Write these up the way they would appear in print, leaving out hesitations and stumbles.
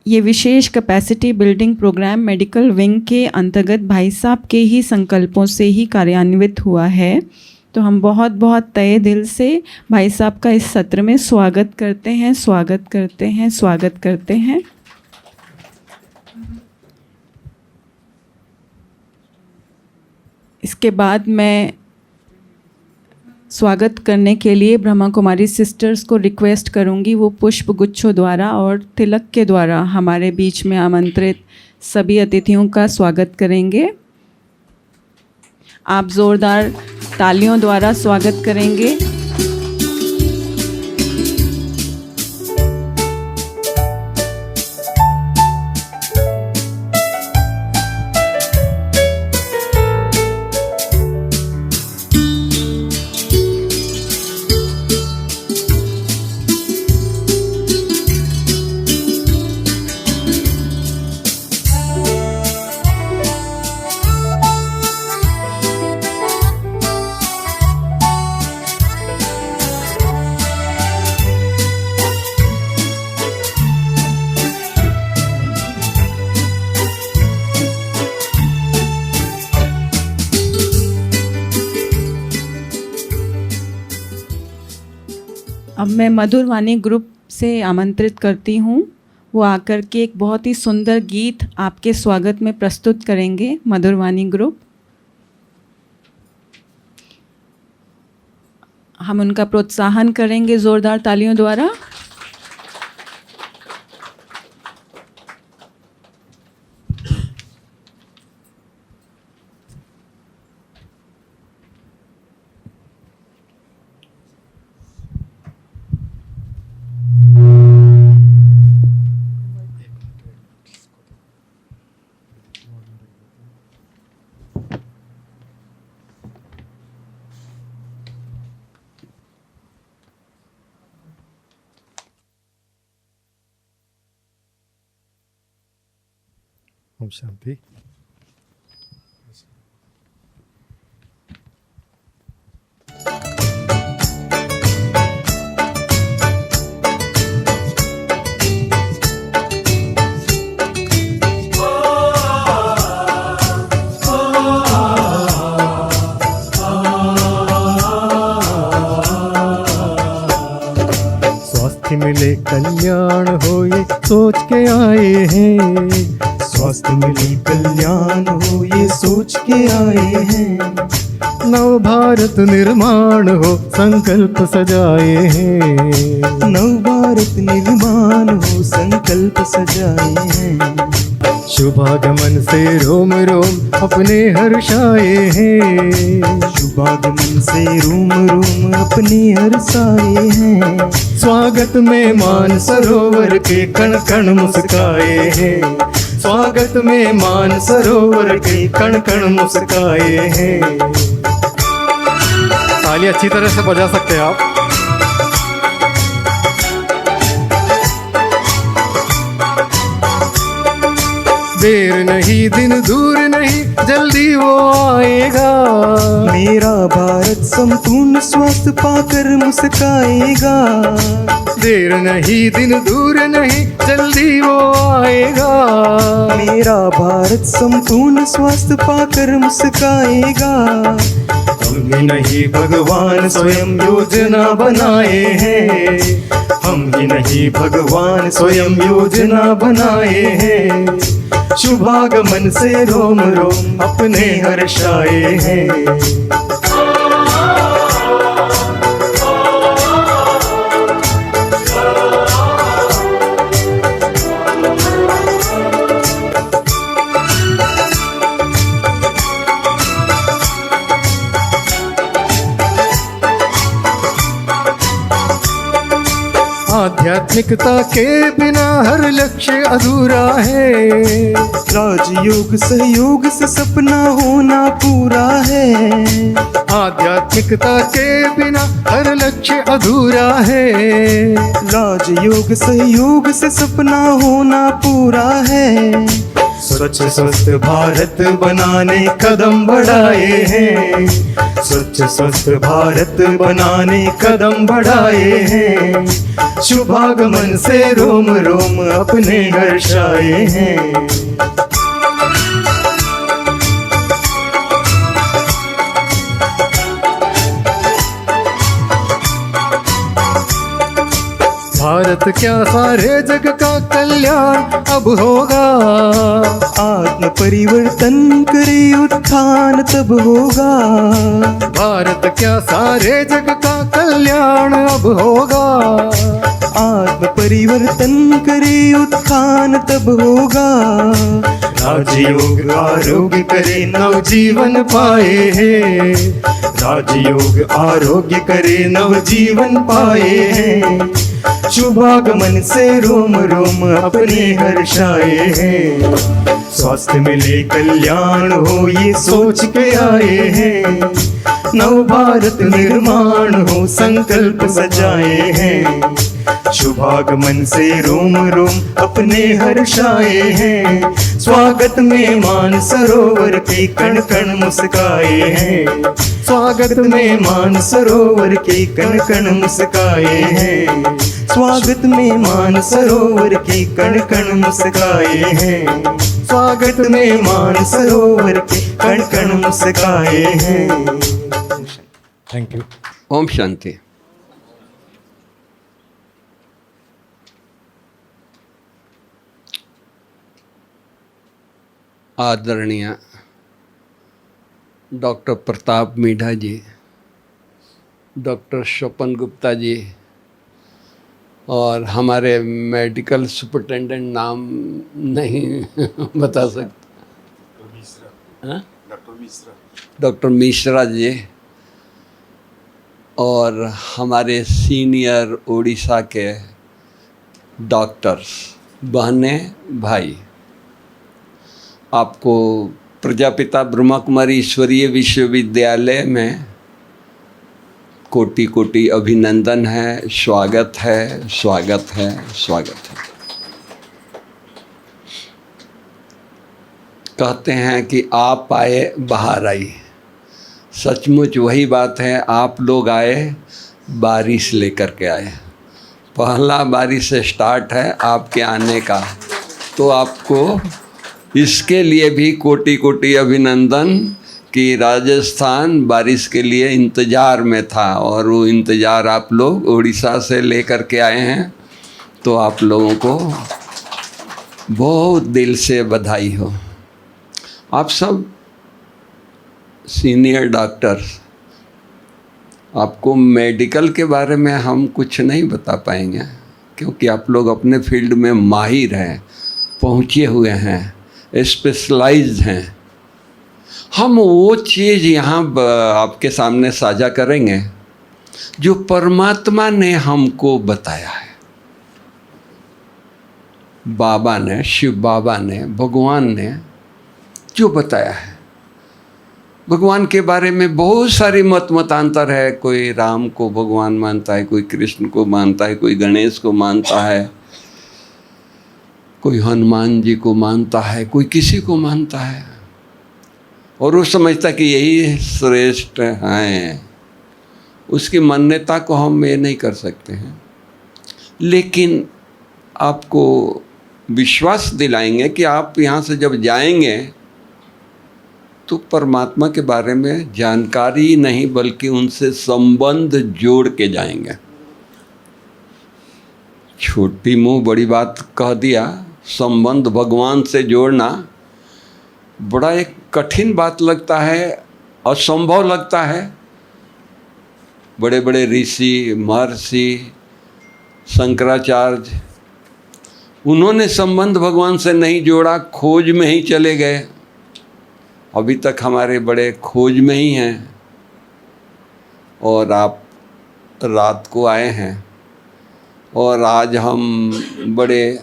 ये विशेष capacity building program medical wing के अंतर्गत भाई साहब के ही संकल्पों से ही कार्यान्वित हुआ है। तो हम बहुत बहुत तहे दिल से भाई साहब का इस सत्र में स्वागत करते हैं, स्वागत करते हैं, स्वागत करते हैं। इसके बाद मैं स्वागत करने के लिए ब्रह्मा कुमारी सिस्टर्स को रिक्वेस्ट करूंगी, वो पुष्प गुच्छों द्वारा और तिलक के द्वारा हमारे बीच में आमंत्रित सभी अतिथियों का स्वागत करेंगे। आप ज़ोरदार तालियों द्वारा स्वागत करेंगे। अब मैं मधुर वाणी ग्रुप से आमंत्रित करती हूँ, वो आकर के एक बहुत ही सुंदर गीत आपके स्वागत में प्रस्तुत करेंगे। मधुर वाणी ग्रुप, हम उनका प्रोत्साहन करेंगे ज़ोरदार तालियों द्वारा। ओम शांति। स्वास्थ्य मिले कल्याण हो ये सोच के आए हैं, स्वास्थ्य मिले कल्याण हो ये सोच के आए हैं। नव भारत निर्माण हो संकल्प सजाए हैं, नव भारत निर्माण हो संकल्प सजाए हैं। शुभागमन से रोम रोम अपने हर्षाए हैं, शुभागमन से रोम रोम अपने हर्षाए हैं। स्वागत में मान सरोवर के कण कण मुस्काए हैं, स्वागत में मान सरोवर के कण कण मुस्काए हैं। ताली अच्छी तरह से बजा सकते हैं आप। देर नहीं दिन दूर नहीं जल्दी वो आएगा, मेरा भारत संपूर्ण स्वस्थ पाकर मुस्काएगा। देर नहीं दिन दूर नहीं जल्दी वो आएगा, मेरा भारत संपूर्ण स्वस्थ पाकर मुस्काएगा। हम ही नहीं भगवान स्वयं योजना बनाए हैं, हम ही नहीं भगवान स्वयं योजना बनाए हैं। शुभागमन से रोम रोम अपने हर्षाए हैं। आध्यात्मिकता के बिना हर लक्ष्य अधूरा है, राजयोग सहयोग से सपना होना पूरा है। आध्यात्मिकता के बिना हर लक्ष्य अधूरा है, राजयोग सहयोग से सपना होना पूरा है। स्वच्छ स्वस्थ भारत बनाने कदम बढ़ाए हैं, स्वच्छ स्वस्थ भारत बनाने कदम बढ़ाए हैं, शुभागमन से रोम रोम अपने हर्षाए हैं। भारत क्या सारे जग का कल्याण अब होगा, आत्म परिवर्तन करे उत्थान तब होगा। भारत क्या सारे जग का कल्याण अब होगा, आत्म परिवर्तन करे उत्थान तब होगा। राजयोग आरोग्य करे नवजीवन पाए हैं, राजयोग आरोग्य करे नवजीवन पाए हैं, शुभागमन से रोम रोम अपने हर्षाए हैं। स्वास्थ्य मिले कल्याण हो ये सोच के आए हैं, नव भारत निर्माण हो संकल्प सजाए हैं, शुभागमन से रोम रोम अपने हर्षाए हैं। स्वागत में मान सरोवर के कण कण मुस्काए हैं, स्वागत में मान सरोवर के कण कण मुस्काए हैं, स्वागत में मान सरोवर के कण कण मुस्काए हैं, स्वागत में मान सरोवर के कण कण मुस्काए हैं। Thank you. ओम शांति। आदरणीय डॉक्टर प्रताप मीठा जी, डॉक्टर स्वपन गुप्ता जी और हमारे मेडिकल सुपरिटेंडेंट नाम नहीं बता सकते, डॉक्टर मिश्रा जी और हमारे सीनियर उड़ीसा के डॉक्टर्स, बहनें, भाई, आपको प्रजापिता ब्रह्मा कुमारी ईश्वरीय विश्वविद्यालय में कोटि कोटि अभिनंदन है, स्वागत है, स्वागत है, स्वागत है। कहते हैं कि आप आए बाहर आई, सचमुच वही बात है। आप लोग आए, बारिश लेकर के आए। पहला बारिश से स्टार्ट है आपके आने का, तो आपको इसके लिए भी कोटि कोटि अभिनंदन कि राजस्थान बारिश के लिए इंतज़ार में था और वो इंतज़ार आप लोग उड़ीसा से लेकर के आए हैं, तो आप लोगों को बहुत दिल से बधाई हो। आप सब सीनियर डॉक्टर्स, आपको मेडिकल के बारे में हम कुछ नहीं बता पाएंगे क्योंकि आप लोग अपने फील्ड में माहिर हैं, पहुँचे हुए हैं, स्पेशलाइज्ड हैं। हम वो चीज़ यहाँ आपके सामने साझा करेंगे जो परमात्मा ने हमको बताया है। बाबा ने, शिव बाबा ने, भगवान ने जो बताया है। भगवान के बारे में बहुत सारी मतांतर है। कोई राम को भगवान मानता है, कोई कृष्ण को मानता है, कोई गणेश को मानता है, कोई हनुमान जी को मानता है, कोई किसी को मानता है और वो समझता कि यही श्रेष्ठ हैं। उसकी मान्यता को हम ये नहीं कर सकते हैं, लेकिन आपको विश्वास दिलाएंगे कि आप यहाँ से जब जाएंगे तो परमात्मा के बारे में जानकारी ही नहीं बल्कि उनसे संबंध जोड़ के जाएंगे। छोटी मुँह बड़ी बात कह दिया। संबंध भगवान से जोड़ना बड़ा एक कठिन बात लगता है, असंभव लगता है। बड़े बड़े ऋषि, महर्षि, शंकराचार्य, उन्होंने संबंध भगवान से नहीं जोड़ा, खोज में ही चले गए। अभी तक हमारे बड़े खोज में ही हैं और आप रात को आए हैं और आज हम बड़े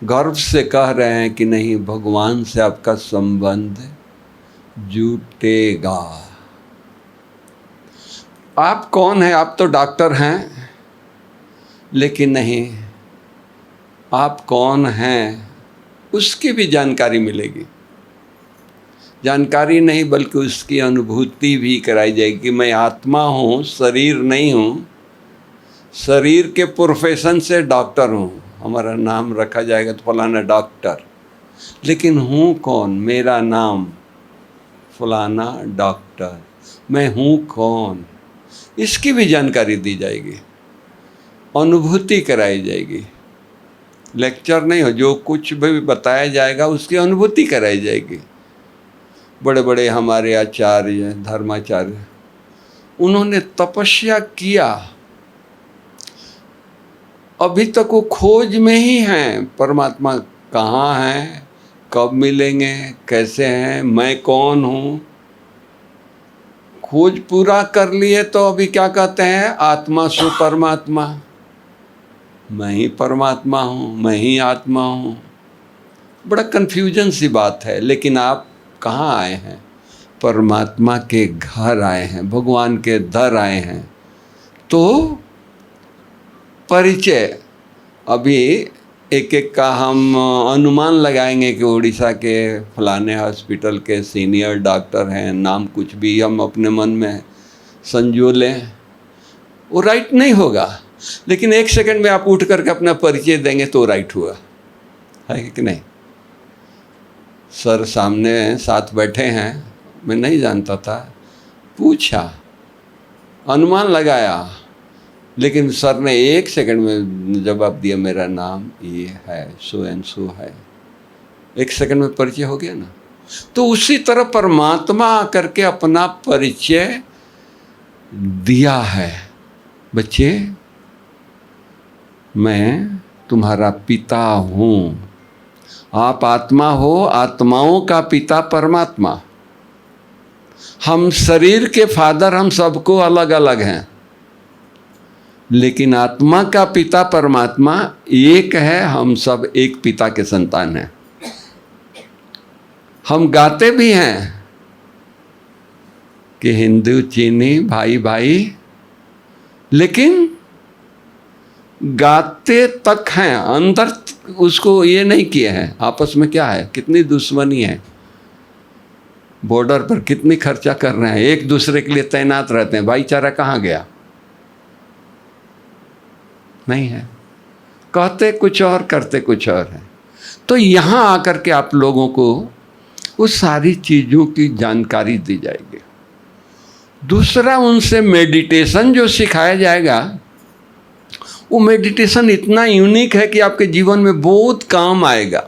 गर्व से कह रहे हैं कि नहीं, भगवान से आपका संबंध जुटेगा। आप कौन हैं? आप तो डॉक्टर हैं, लेकिन नहीं, आप कौन हैं उसकी भी जानकारी मिलेगी। जानकारी नहीं बल्कि उसकी अनुभूति भी कराई जाएगी कि मैं आत्मा हूँ, शरीर नहीं हूँ। शरीर के प्रोफेशन से डॉक्टर हूँ, हमारा नाम रखा जाएगा तो फलाना डॉक्टर, लेकिन हूँ कौन? मेरा नाम फलाना डॉक्टर, मैं हूँ कौन? इसकी भी जानकारी दी जाएगी, अनुभूति कराई जाएगी। लेक्चर नहीं हो, जो कुछ भी बताया जाएगा उसकी अनुभूति कराई जाएगी। बड़े बड़े हमारे आचार्य, धर्माचार्य, उन्होंने तपस्या किया, अभी तक वो खोज में ही हैं। परमात्मा कहाँ हैं, कब मिलेंगे, कैसे हैं, मैं कौन हूँ। खोज पूरा कर लिए तो अभी क्या कहते हैं? आत्मा सु परमात्मा, मैं ही परमात्मा हूँ, मैं ही आत्मा हूँ। बड़ा कन्फ्यूजन सी बात है। लेकिन आप कहाँ आए हैं? परमात्मा के घर आए हैं, भगवान के दर आए हैं। तो परिचय अभी एक एक का हम अनुमान लगाएंगे कि उड़ीसा के फलाने हॉस्पिटल के सीनियर डॉक्टर हैं, नाम कुछ भी हम अपने मन में संजो लें, वो राइट नहीं होगा। लेकिन एक सेकंड में आप उठ करके अपना परिचय देंगे तो राइट हुआ, है कि नहीं? सर सामने साथ बैठे हैं, मैं नहीं जानता था, पूछा, अनुमान लगाया, लेकिन सर ने एक सेकंड में जवाब दिया, मेरा नाम ये है, सो एंड सो है। एक सेकंड में परिचय हो गया ना। तो उसी तरह परमात्मा आकर के अपना परिचय दिया है। बच्चे, मैं तुम्हारा पिता हूँ। आप आत्मा हो, आत्माओं का पिता परमात्मा। हम शरीर के फादर, हम सबको अलग अलग हैं, लेकिन आत्मा का पिता परमात्मा एक है। हम सब एक पिता के संतान हैं। हम गाते भी हैं कि हिंदू चीनी भाई भाई, लेकिन गाते तक हैं, अंदर उसको ये नहीं किए हैं आपस में क्या है, कितनी दुश्मनी है, बॉर्डर पर कितनी खर्चा कर रहे हैं, एक दूसरे के लिए तैनात रहते हैं, भाईचारा कहाँ गया? नहीं है। कहते कुछ और, करते कुछ और है। तो यहाँ आकर के आप लोगों को उस सारी चीज़ों की जानकारी दी जाएगी। दूसरा, उनसे मेडिटेशन जो सिखाया जाएगा, वो मेडिटेशन इतना यूनिक है कि आपके जीवन में बहुत काम आएगा।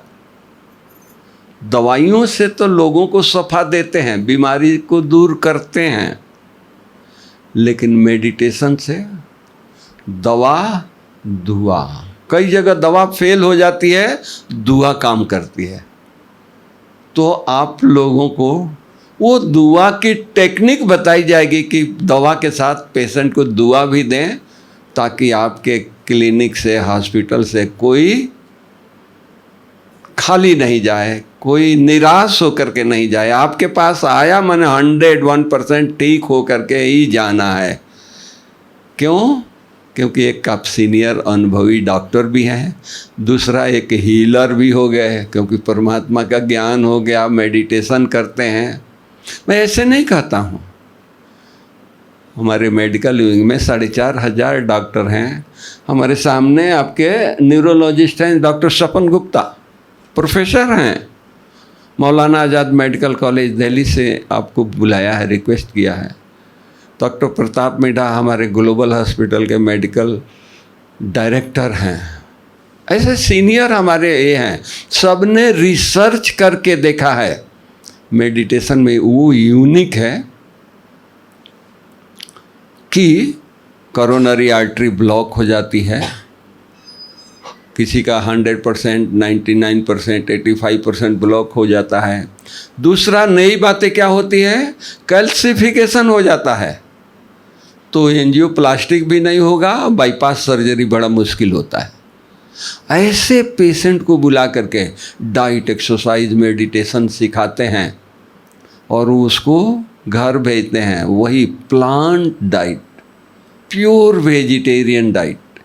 दवाइयों से तो लोगों को शफा देते हैं, बीमारी को दूर करते हैं, लेकिन मेडिटेशन से दवा दुआ, कई जगह दवा फेल हो जाती है, दुआ काम करती है। तो आप लोगों को वो दुआ की टेक्निक बताई जाएगी कि दवा के साथ पेशेंट को दुआ भी दें, ताकि आपके क्लिनिक से, हॉस्पिटल से कोई खाली नहीं जाए, कोई निराश होकर के नहीं जाए। आपके पास आया मैंने 101% ठीक हो करके ही जाना है। क्यों? क्योंकि एक आप सीनियर अनुभवी डॉक्टर भी हैं, दूसरा एक हीलर भी हो गए, क्योंकि परमात्मा का ज्ञान हो गया, मेडिटेशन करते हैं। मैं ऐसे नहीं कहता हूँ। हमारे मेडिकल विंग में 4,500 डॉक्टर हैं। हमारे सामने आपके न्यूरोलॉजिस्ट हैं, डॉक्टर सपन गुप्ता, प्रोफेसर हैं। मौलाना आज़ाद मेडिकल कॉलेज दिल्ली से आपको बुलाया है, रिक्वेस्ट किया है। डॉक्टर प्रताप मिढ़ा हमारे ग्लोबल हॉस्पिटल के मेडिकल डायरेक्टर हैं। ऐसे सीनियर हमारे ये हैं, सब ने रिसर्च करके देखा है मेडिटेशन में वो यूनिक है कि कोरोनरी आर्टरी ब्लॉक हो जाती है, किसी का 100%, 99%, 85% ब्लॉक हो जाता है। दूसरा, नई बातें क्या होती है, कैल्सिफिकेशन हो जाता है, तो एंजियोप्लास्टिक भी नहीं होगा, बाईपास सर्जरी बड़ा मुश्किल होता है। ऐसे पेशेंट को बुला करके डाइट, एक्सरसाइज, मेडिटेशन सिखाते हैं और उसको घर भेजते हैं। वही plant diet, pure vegetarian diet,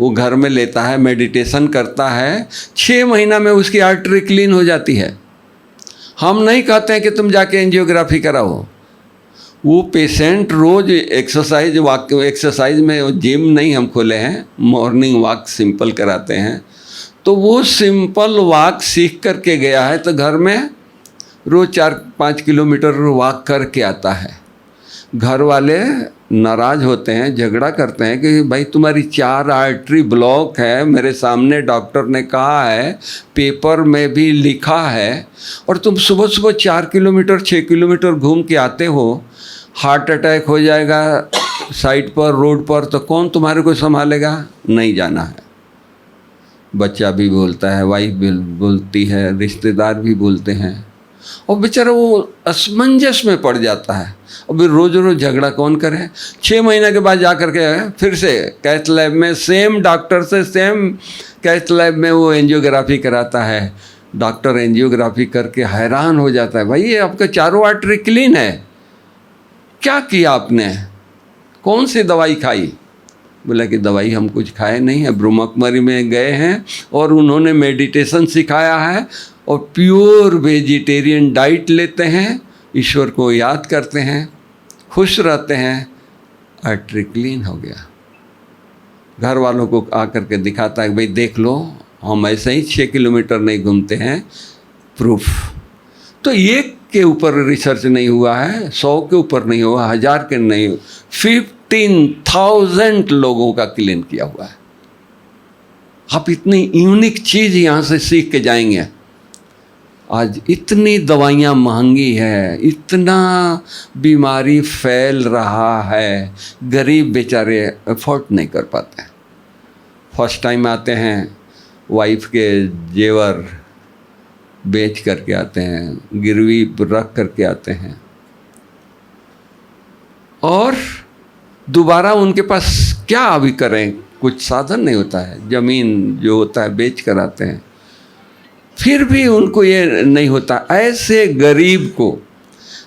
वो घर में लेता है, मेडिटेशन करता है, 6 महीना में उसकी आर्टरी क्लीन हो जाती है। हम नहीं कहते हैं कि तुम जाके एंजियोग्राफी कराओ। वो पेशेंट रोज़ एक्सरसाइज में, जिम नहीं हम खोले हैं, मॉर्निंग वॉक सिंपल कराते हैं, तो वो सिंपल वॉक सीख करके गया है, तो घर में रोज़ 4-5 किलोमीटर वॉक करके आता है। घर वाले नाराज़ होते हैं, झगड़ा करते हैं कि भाई तुम्हारी 4 आर्टरी ब्लॉक है, मेरे सामने डॉक्टर ने कहा है, पेपर में भी लिखा है, और तुम सुबह सुबह 4 किलोमीटर 6 किलोमीटर घूम के आते हो, हार्ट अटैक हो जाएगा साइड पर, रोड पर, तो कौन तुम्हारे को संभालेगा? नहीं जाना है। बच्चा भी बोलता है, वाइफ भी बोलती है, रिश्तेदार भी बोलते हैं, और बेचारा वो असमंजस में पड़ जाता है। और रोज़ रोज़ झगड़ा कौन करे? 6 महीने के बाद जा कर के फिर से कैथ लैब में सेम डॉक्टर से सेम कैथ लैब में वो एंजियोग्राफी कराता है। डॉक्टर एंजियोग्राफी करके हैरान हो जाता है, भाई ये आपका चारों आर्टरी क्लीन है, क्या किया आपने, कौन सी दवाई खाई? बोला कि दवाई हम कुछ खाए नहीं है, ब्रह्मा कुमारी में गए हैं और उन्होंने मेडिटेशन सिखाया है और प्योर वेजिटेरियन डाइट लेते हैं, ईश्वर को याद करते हैं, खुश रहते हैं, आर्टरी क्लीन हो गया। घर वालों को आकर के दिखाता है, भाई देख लो, हम ऐसे ही 6 किलोमीटर नहीं घूमते हैं, प्रूफ। तो एक के ऊपर रिसर्च नहीं हुआ है, 100 के ऊपर नहीं हुआ, 1000 के नहीं, 15,000 लोगों का क्लीन किया हुआ है। आप इतनी यूनिक चीज़ यहाँ से सीख के जाएंगे। आज इतनी दवाइयाँ महंगी है, इतना बीमारी फैल रहा है, गरीब बेचारे अफोर्ड नहीं कर पाते। फर्स्ट टाइम आते हैं, वाइफ के जेवर बेच करके आते हैं, गिरवी रख करके आते हैं, और दोबारा उनके पास क्या अभी करें, कुछ साधन नहीं होता है, ज़मीन जो होता है बेच कर आते हैं, फिर भी उनको ये नहीं होता। ऐसे गरीब को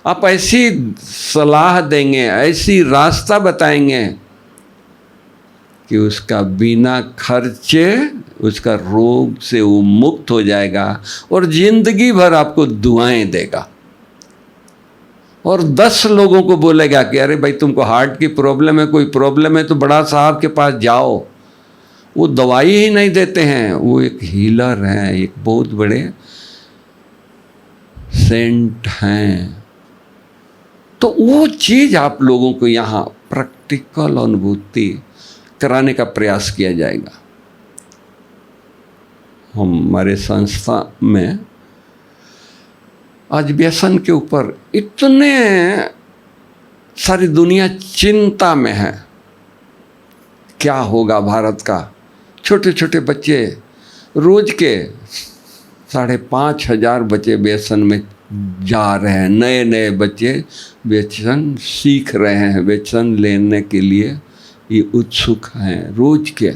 आप ऐसी सलाह देंगे, ऐसी रास्ता बताएंगे कि उसका बिना खर्चे उसका रोग से वो मुक्त हो जाएगा और ज़िंदगी भर आपको दुआएं देगा। और 10 लोगों को बोलेगा कि अरे भाई तुमको हार्ट की प्रॉब्लम है, कोई प्रॉब्लम है तो बड़ा साहब के पास जाओ। वो दवाई ही नहीं देते हैं, वो एक हीलर हैं, एक बहुत बड़े सेंट हैं। तो वो चीज़ आप लोगों को यहाँ प्रैक्टिकल अनुभूति कराने का प्रयास किया जाएगा। हमारे संस्था में आज व्यसन के ऊपर इतने सारी दुनिया चिंता में है, क्या होगा भारत का। छोटे छोटे बच्चे, रोज के 5,500 बच्चे व्यसन में जा रहे हैं, नए नए बच्चे व्यसन सीख रहे हैं, व्यसन लेने के लिए ये उत्सुक हैं रोज के।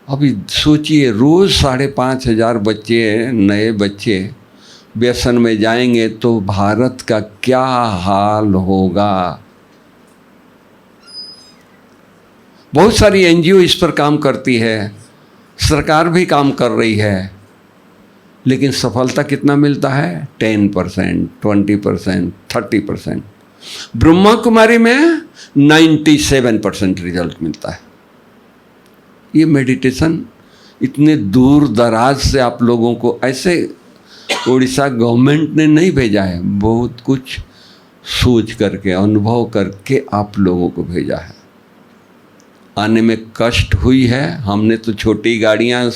अभी सोचिए, रोज़ 5,500 बच्चे, नए बच्चे व्यसन में जाएंगे तो भारत का क्या हाल होगा। बहुत सारी एनजीओ इस पर काम करती है, सरकार भी काम कर रही है, लेकिन सफलता कितना मिलता है? 10%, 20%, 30%। ब्रह्मा कुमारी में 97% रिजल्ट मिलता है। ये मेडिटेशन इतने दूर दराज से आप लोगों को, ऐसे उड़ीसा गवर्नमेंट ने नहीं भेजा है, बहुत कुछ सोच करके, अनुभव करके आप लोगों को भेजा है। आने में कष्ट हुई है, हमने तो छोटी गाड़ियाँ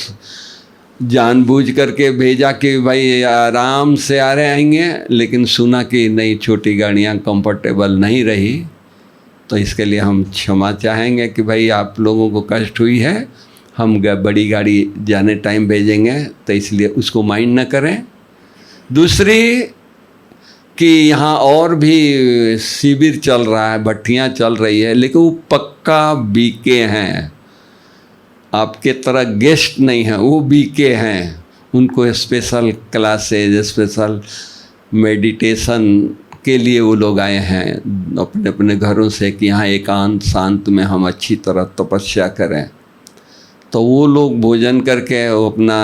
जानबूझ करके भेजा कि भाई आराम से आ रहे आएंगे, लेकिन सुना कि नहीं, छोटी गाड़ियाँ कंफर्टेबल नहीं रही, तो इसके लिए हम क्षमा चाहेंगे कि भाई आप लोगों को कष्ट हुई है, हम बड़ी गाड़ी जाने टाइम भेजेंगे, तो इसलिए उसको माइंड न करें। दूसरी कि यहाँ और भी शिविर चल रहा है, भट्टियाँ चल रही है, लेकिन वो पक्का बीके हैं, आपके तरह गेस्ट नहीं हैं, वो बीके हैं। उनको स्पेशल क्लासेज, स्पेशल मेडिटेशन के लिए वो लोग आए हैं अपने अपने घरों से कि यहाँ एकांत शांत में हम अच्छी तरह तपस्या करें। तो वो लोग भोजन करके वो अपना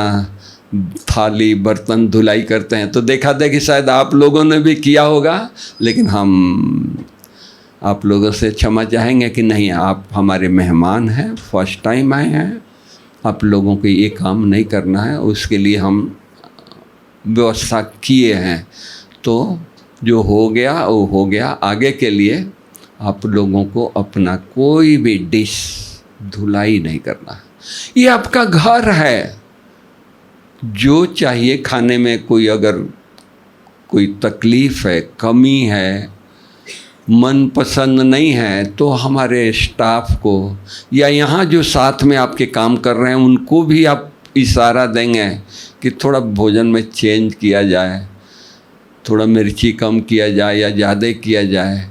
थाली बर्तन धुलाई करते हैं। तो देखा कि शायद आप लोगों ने भी किया होगा, लेकिन हम आप लोगों से क्षमा चाहेंगे कि नहीं, आप हमारे मेहमान हैं, फर्स्ट टाइम आए हैं, आप लोगों को ये काम नहीं करना है, उसके लिए हम व्यवस्था किए हैं। तो जो हो गया वो हो गया। आगे के लिए आप लोगों को अपना कोई भी डिश धुलाई नहीं करना है। ये आपका घर है। जो चाहिए खाने में, कोई अगर कोई तकलीफ़ है, कमी है, मन पसंद नहीं है, तो हमारे स्टाफ को या यहाँ जो साथ में आपके काम कर रहे हैं उनको भी आप इशारा देंगे कि थोड़ा भोजन में चेंज किया जाए, थोड़ा मिर्ची कम किया जाए या ज़्यादा किया जाए,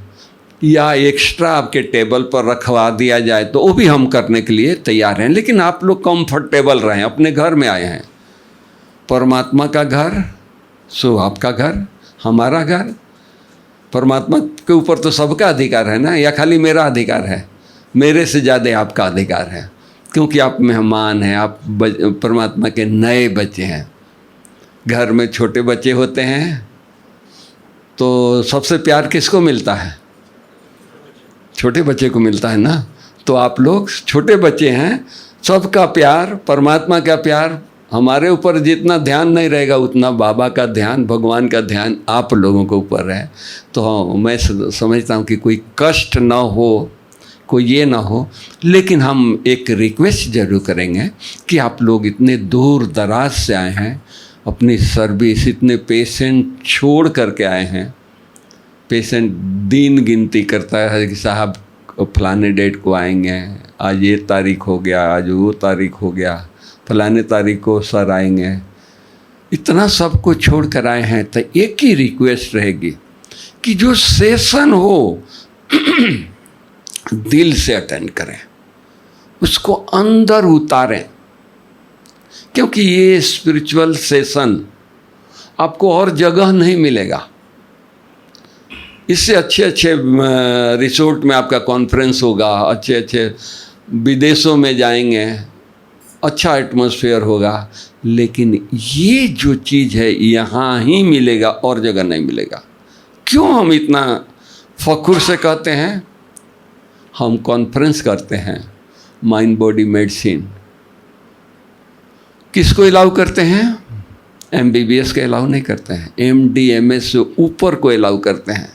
या एक्स्ट्रा आपके टेबल पर रखवा दिया जाए, तो वो भी हम करने के लिए तैयार हैं। लेकिन आप लोग कंफर्टेबल रहें। अपने घर में आए हैं, परमात्मा का घर, सो आपका घर, हमारा घर। परमात्मा के ऊपर तो सबका अधिकार है ना, या खाली मेरा अधिकार है? मेरे से ज़्यादा आपका अधिकार है, क्योंकि आप मेहमान हैं, आप परमात्मा के नए बच्चे हैं। घर में छोटे बच्चे होते हैं तो सबसे प्यार किसको मिलता है? छोटे बच्चे को मिलता है ना। तो आप लोग छोटे बच्चे हैं, सबका प्यार, परमात्मा का प्यार, हमारे ऊपर जितना ध्यान नहीं रहेगा उतना बाबा का ध्यान, भगवान का ध्यान आप लोगों के ऊपर है। तो मैं समझता हूँ कि कोई कष्ट ना हो, कोई ये ना हो। लेकिन हम एक रिक्वेस्ट ज़रूर करेंगे कि आप लोग इतने दूर दराज से आए हैं, अपनी सर्विस, इतने पेशेंट छोड़ करके आए हैं। पेशेंट दिन गिनती करता है कि साहब फलाने डेट को आएंगे, आज ये तारीख हो गया, आज वो तारीख हो गया, फलाने तारीख को सर आएंगे। इतना सब कुछ छोड़ कर आए हैं। तो एक ही रिक्वेस्ट रहेगी कि जो सेशन हो दिल से अटेंड करें, उसको अंदर उतारें, क्योंकि ये स्पिरिचुअल सेशन आपको और जगह नहीं मिलेगा। इससे अच्छे अच्छे रिसोर्ट में आपका कॉन्फ्रेंस होगा, अच्छे अच्छे विदेशों में जाएंगे, अच्छा एटमॉस्फेयर होगा, लेकिन ये जो चीज़ है यहाँ ही मिलेगा, और जगह नहीं मिलेगा। क्यों हम इतना फखुर से कहते हैं? हम कॉन्फ्रेंस करते हैं माइंड बॉडी मेडिसिन, किसको अलाउ करते हैं? MBBS के अलाउ नहीं करते हैं, MD MS से ऊपर को अलाउ करते हैं।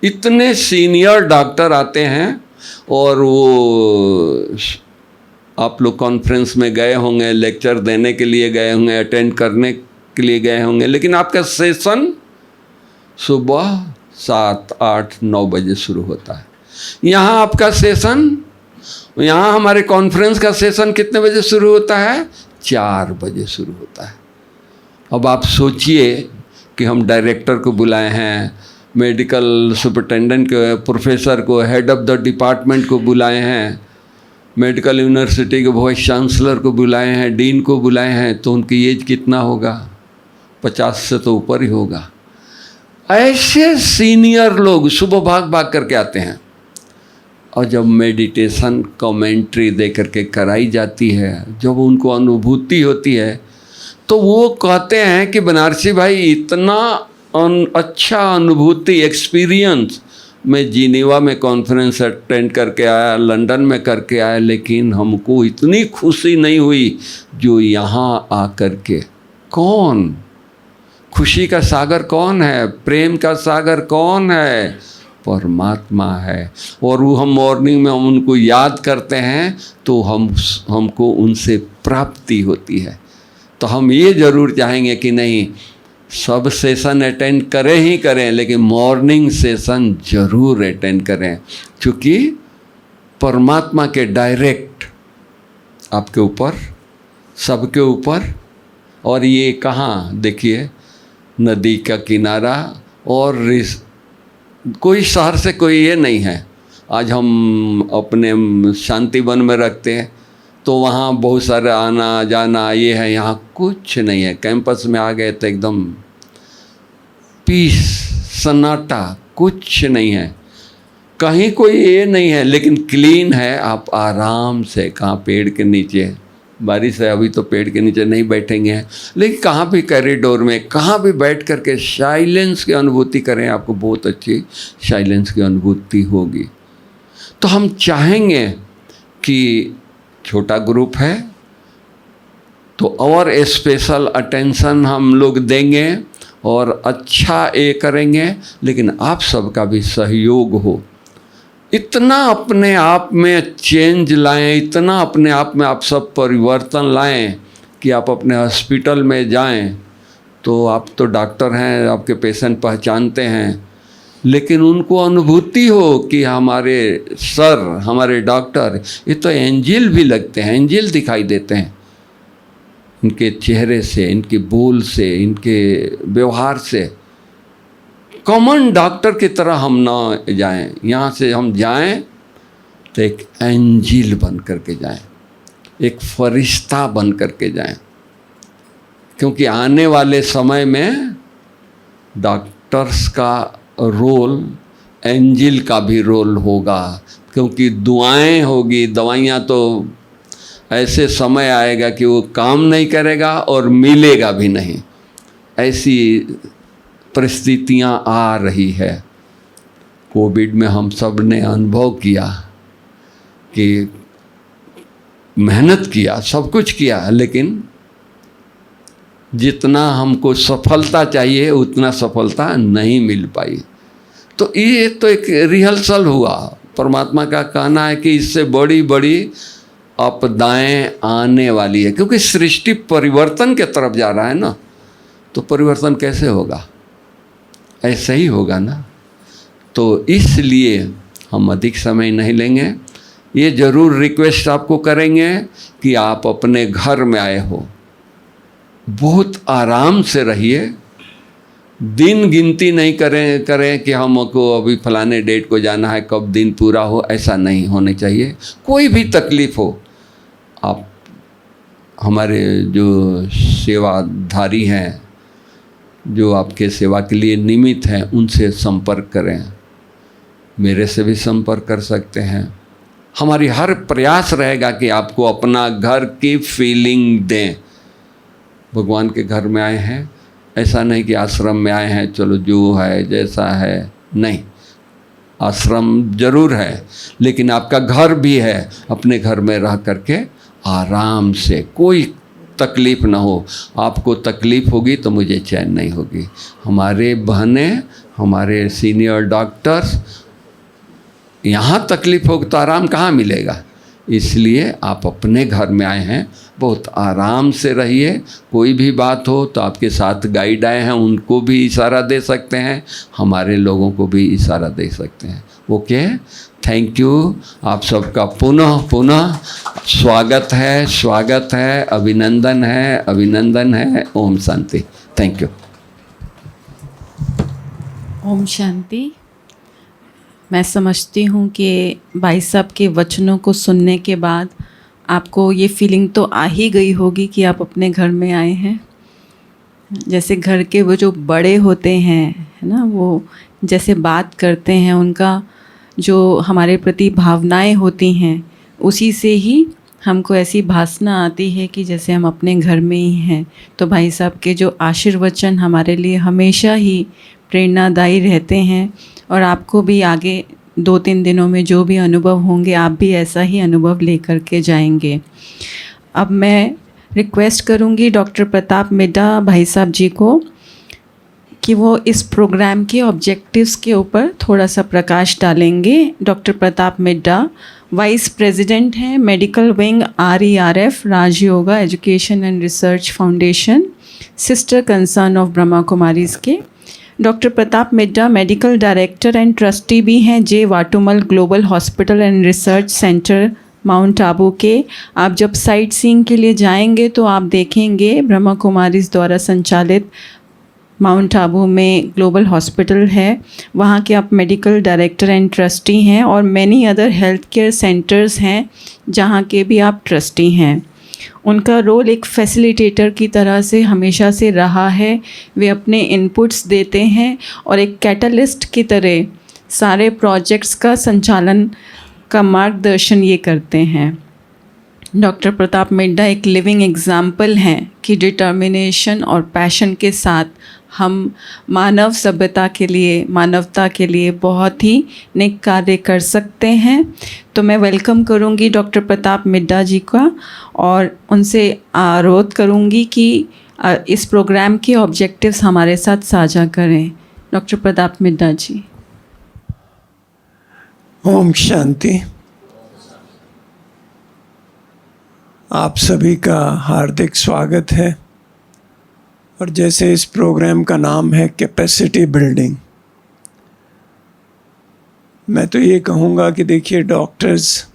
इतने सीनियर डॉक्टर आते हैं, और वो आप लोग कॉन्फ्रेंस में गए होंगे, लेक्चर देने के लिए गए होंगे, अटेंड करने के लिए गए होंगे, लेकिन आपका सेशन सुबह 7, 8, 9 बजे शुरू होता है। यहाँ आपका सेशन, यहाँ हमारे कॉन्फ्रेंस का सेशन कितने बजे शुरू होता है? 4 बजे शुरू होता है। अब आप सोचिए कि हम डायरेक्टर को बुलाए हैं, मेडिकल सुपरिटेंडेंट को, प्रोफेसर को, हेड ऑफ द डिपार्टमेंट को बुलाए हैं, मेडिकल यूनिवर्सिटी के वाइस चांसलर को बुलाए हैं, डीन को बुलाए हैं, तो उनकी एज कितना होगा? 50 से तो ऊपर ही होगा। ऐसे सीनियर लोग सुबह भाग भाग करके आते हैं, और जब मेडिटेशन कमेंट्री दे करके कराई जाती है, जब उनको अनुभूति होती है, तो वो कहते हैं कि बनारसी भाई इतना अच्छा अनुभूति, एक्सपीरियंस मैं जिनेवा में कॉन्फ्रेंस अटेंड करके आया, लंदन में करके आया, लेकिन हमको इतनी खुशी नहीं हुई जो यहाँ आकर के। कौन? खुशी का सागर कौन है? प्रेम का सागर कौन है? परमात्मा है। और वो हम मॉर्निंग में हम उनको याद करते हैं तो हमको उनसे प्राप्ति होती है। तो हम ये ज़रूर चाहेंगे कि नहीं, सब सेशन अटेंड करें ही करें, लेकिन मॉर्निंग सेशन ज़रूर अटेंड करें, क्योंकि परमात्मा के डायरेक्ट आपके ऊपर, सबके ऊपर। और ये कहाँ देखिए, नदी का किनारा, और कोई शहर से कोई ये नहीं है। आज हम अपने शांति वन में रखते हैं तो वहाँ बहुत सारे आना जाना ये है, यहाँ कुछ नहीं है। कैंपस में आ गए तो एकदम पीस, सन्नाटा, कुछ नहीं है, कहीं कोई ये नहीं है, लेकिन क्लीन है। आप आराम से कहाँ पेड़ के नीचे बारिश है, अभी तो पेड़ के नीचे नहीं बैठेंगे, लेकिन कहाँ भी कॉरिडोर में कहाँ भी बैठ करके साइलेंस की अनुभूति करें, आपको बहुत अच्छी साइलेंस की अनुभूति होगी। तो हम चाहेंगे कि छोटा ग्रुप है तो और स्पेशल अटेंशन हम लोग देंगे और अच्छा ये करेंगे, लेकिन आप सबका भी सहयोग हो। इतना अपने आप में चेंज लाएं, इतना अपने आप में आप सब परिवर्तन लाएं कि आप अपने हॉस्पिटल में जाएं तो आप तो डॉक्टर हैं, आपके पेशेंट पहचानते हैं, लेकिन उनको अनुभूति हो कि हमारे सर, हमारे डॉक्टर ये तो एंजिल भी लगते हैं, एंजिल दिखाई देते हैं। इनके चेहरे से, इनके बोल से, इनके व्यवहार से कॉमन डॉक्टर की तरह हम ना जाएं। यहाँ से हम जाएं तो एक एंजिल बन करके जाएं, एक फरिश्ता बन करके जाएं, क्योंकि आने वाले समय में डॉक्टर्स का रोल एंजिल का भी रोल होगा, क्योंकि दुआएं होगी। दवाइयाँ तो ऐसे समय आएगा कि वो काम नहीं करेगा और मिलेगा भी नहीं, ऐसी परिस्थितियां आ रही है। कोविड में हम सब ने अनुभव किया कि मेहनत किया, सब कुछ किया, लेकिन जितना हमको सफलता चाहिए उतना सफलता नहीं मिल पाई। तो ये तो एक रिहर्सल हुआ। परमात्मा का कहना है कि इससे बड़ी बड़ी आपदाएं आने वाली है, क्योंकि सृष्टि परिवर्तन के तरफ जा रहा है ना। तो परिवर्तन कैसे होगा? ऐसे ही होगा ना। तो इसलिए हम अधिक समय नहीं लेंगे। ये ज़रूर रिक्वेस्ट आपको करेंगे कि आप अपने घर में आए हो, बहुत आराम से रहिए। दिन गिनती नहीं करें कि हमको अभी फलाने डेट को जाना है, कब दिन पूरा हो, ऐसा नहीं होने चाहिए। कोई भी तकलीफ़ हो, आप हमारे जो सेवाधारी हैं, जो आपके सेवा के लिए निमित्त हैं, उनसे संपर्क करें। मेरे से भी संपर्क कर सकते हैं। हमारी हर प्रयास रहेगा कि आपको अपना घर की फीलिंग दें। भगवान के घर में आए हैं, ऐसा नहीं कि आश्रम में आए हैं चलो जो है जैसा है, नहीं। आश्रम जरूर है, लेकिन आपका घर भी है। अपने घर में रह करके आराम से, कोई तकलीफ़ ना हो। आपको तकलीफ़ होगी तो मुझे चैन नहीं होगी। हमारे बहनें, हमारे सीनियर डॉक्टर्स, यहाँ तकलीफ़ होगी तो आराम कहाँ मिलेगा? इसलिए आप अपने घर में आए हैं, बहुत आराम से रहिए। कोई भी बात हो तो आपके साथ गाइड आए हैं, उनको भी इशारा दे सकते हैं, हमारे लोगों को भी इशारा दे सकते हैं। Okay, thank you. आप सबका पुनः स्वागत है, अभिनंदन है। ओम शांति। Thank you. ओम शांति। मैं समझती हूँ कि भाई साहब के वचनों को सुनने के बाद आपको ये फीलिंग तो आ ही गई होगी कि आप अपने घर में आए हैं। जैसे घर के वो जो बड़े होते हैं, है ना, वो जैसे बात करते हैं, उनका जो हमारे प्रति भावनाएं होती हैं, उसी से ही हमको ऐसी भासना आती है कि जैसे हम अपने घर में ही हैं। तो भाई साहब के जो आशीर्वचन हमारे लिए हमेशा ही प्रेरणादायी रहते हैं, और आपको भी आगे 2-3 दिनों में जो भी अनुभव होंगे, आप भी ऐसा ही अनुभव लेकर के जाएंगे। अब मैं रिक्वेस्ट करूंगी डॉक्टर प्रताप मिड्डा भाई साहब जी को कि वो इस प्रोग्राम के ऑब्जेक्टिव्स के ऊपर थोड़ा सा प्रकाश डालेंगे। Doctor Pratap Midda vice president हैं medical wing RERF Rajyoga education and research foundation, sister concern of Brahma Kumaris के। Doctor Pratap Midda medical director and trustee भी हैं J. Watumull global hospital and research centre Mount Abu के। आप जब साइट सीइंग के लिए जाएंगे तो आप देखेंगे ब्रह्मा कुमारीज़ द्वारा संचालित माउंट आबू में ग्लोबल हॉस्पिटल है, वहाँ के आप मेडिकल डायरेक्टर एंड ट्रस्टी हैं, और many other health care centres हैं जहाँ के भी आप ट्रस्टी हैं। उनका रोल एक फैसिलिटेटर की तरह से हमेशा से रहा है। वे अपने इनपुट्स देते हैं और एक कैटलिस्ट की तरह सारे प्रोजेक्ट्स का संचालन का मार्गदर्शन ये करते हैं। डॉक्टर प्रताप मिड्डा एक लिविंग एग्जाम्पल हैं कि डिटर्मिनेशन और पैशन के साथ हम मानव सभ्यता के लिए, मानवता के लिए बहुत ही नेक कार्य कर सकते हैं। तो मैं वेलकम करूंगी डॉक्टर प्रताप मिड्डा जी का और उनसे अनुरोध करूंगी कि इस प्रोग्राम के ऑब्जेक्टिव्स हमारे साथ साझा करें। डॉक्टर प्रताप मिड्डा जी। ओम शांति। आप सभी का हार्दिक स्वागत है। और जैसे इस प्रोग्राम का नाम है कैपेसिटी बिल्डिंग, मैं तो ये कहूँगा कि देखिए, डॉक्टर्स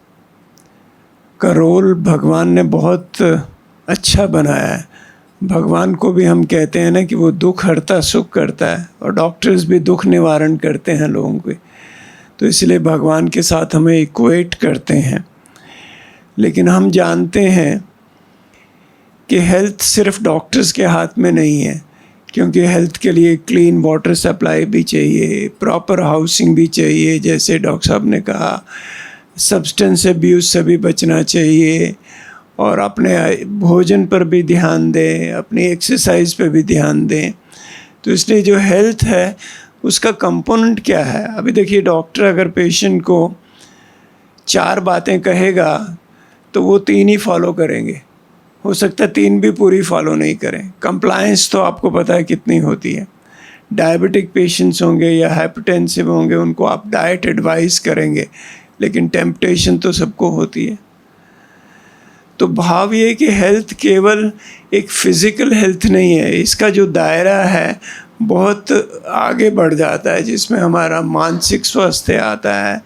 का रोल भगवान ने बहुत अच्छा बनाया है। भगवान को भी हम कहते हैं ना कि वो दुख हरता सुख करता है, और डॉक्टर्स भी दुख निवारण करते हैं लोगों के। तो इसलिए भगवान के साथ हमें इक्वेट करते हैं। लेकिन हम जानते हैं कि हेल्थ सिर्फ डॉक्टर्स के हाथ में नहीं है, क्योंकि हेल्थ के लिए क्लीन वाटर सप्लाई भी चाहिए, प्रॉपर हाउसिंग भी चाहिए, जैसे डॉक्टर साहब ने कहा, सब्सटेंस अब्यूज़ से भी बचना चाहिए, और अपने भोजन पर भी ध्यान दें, अपनी एक्सरसाइज पर भी ध्यान दें। तो इसलिए जो हेल्थ है उसका कंपोनेंट क्या है? अभी देखिए, डॉक्टर अगर पेशेंट को 4 बातें कहेगा तो वो 3 ही फॉलो करेंगे। हो सकता है 3 भी पूरी फॉलो नहीं करें। कंप्लायंस तो आपको पता है कितनी होती है। डायबिटिक पेशेंट्स होंगे या हाइपरटेंसिव होंगे, उनको आप डाइट एडवाइस करेंगे, लेकिन टेम्पटेशन तो सबको होती है। तो भाव ये कि हेल्थ केवल एक फिज़िकल हेल्थ नहीं है, इसका जो दायरा है बहुत आगे बढ़ जाता है, जिसमें हमारा मानसिक स्वास्थ्य आता है,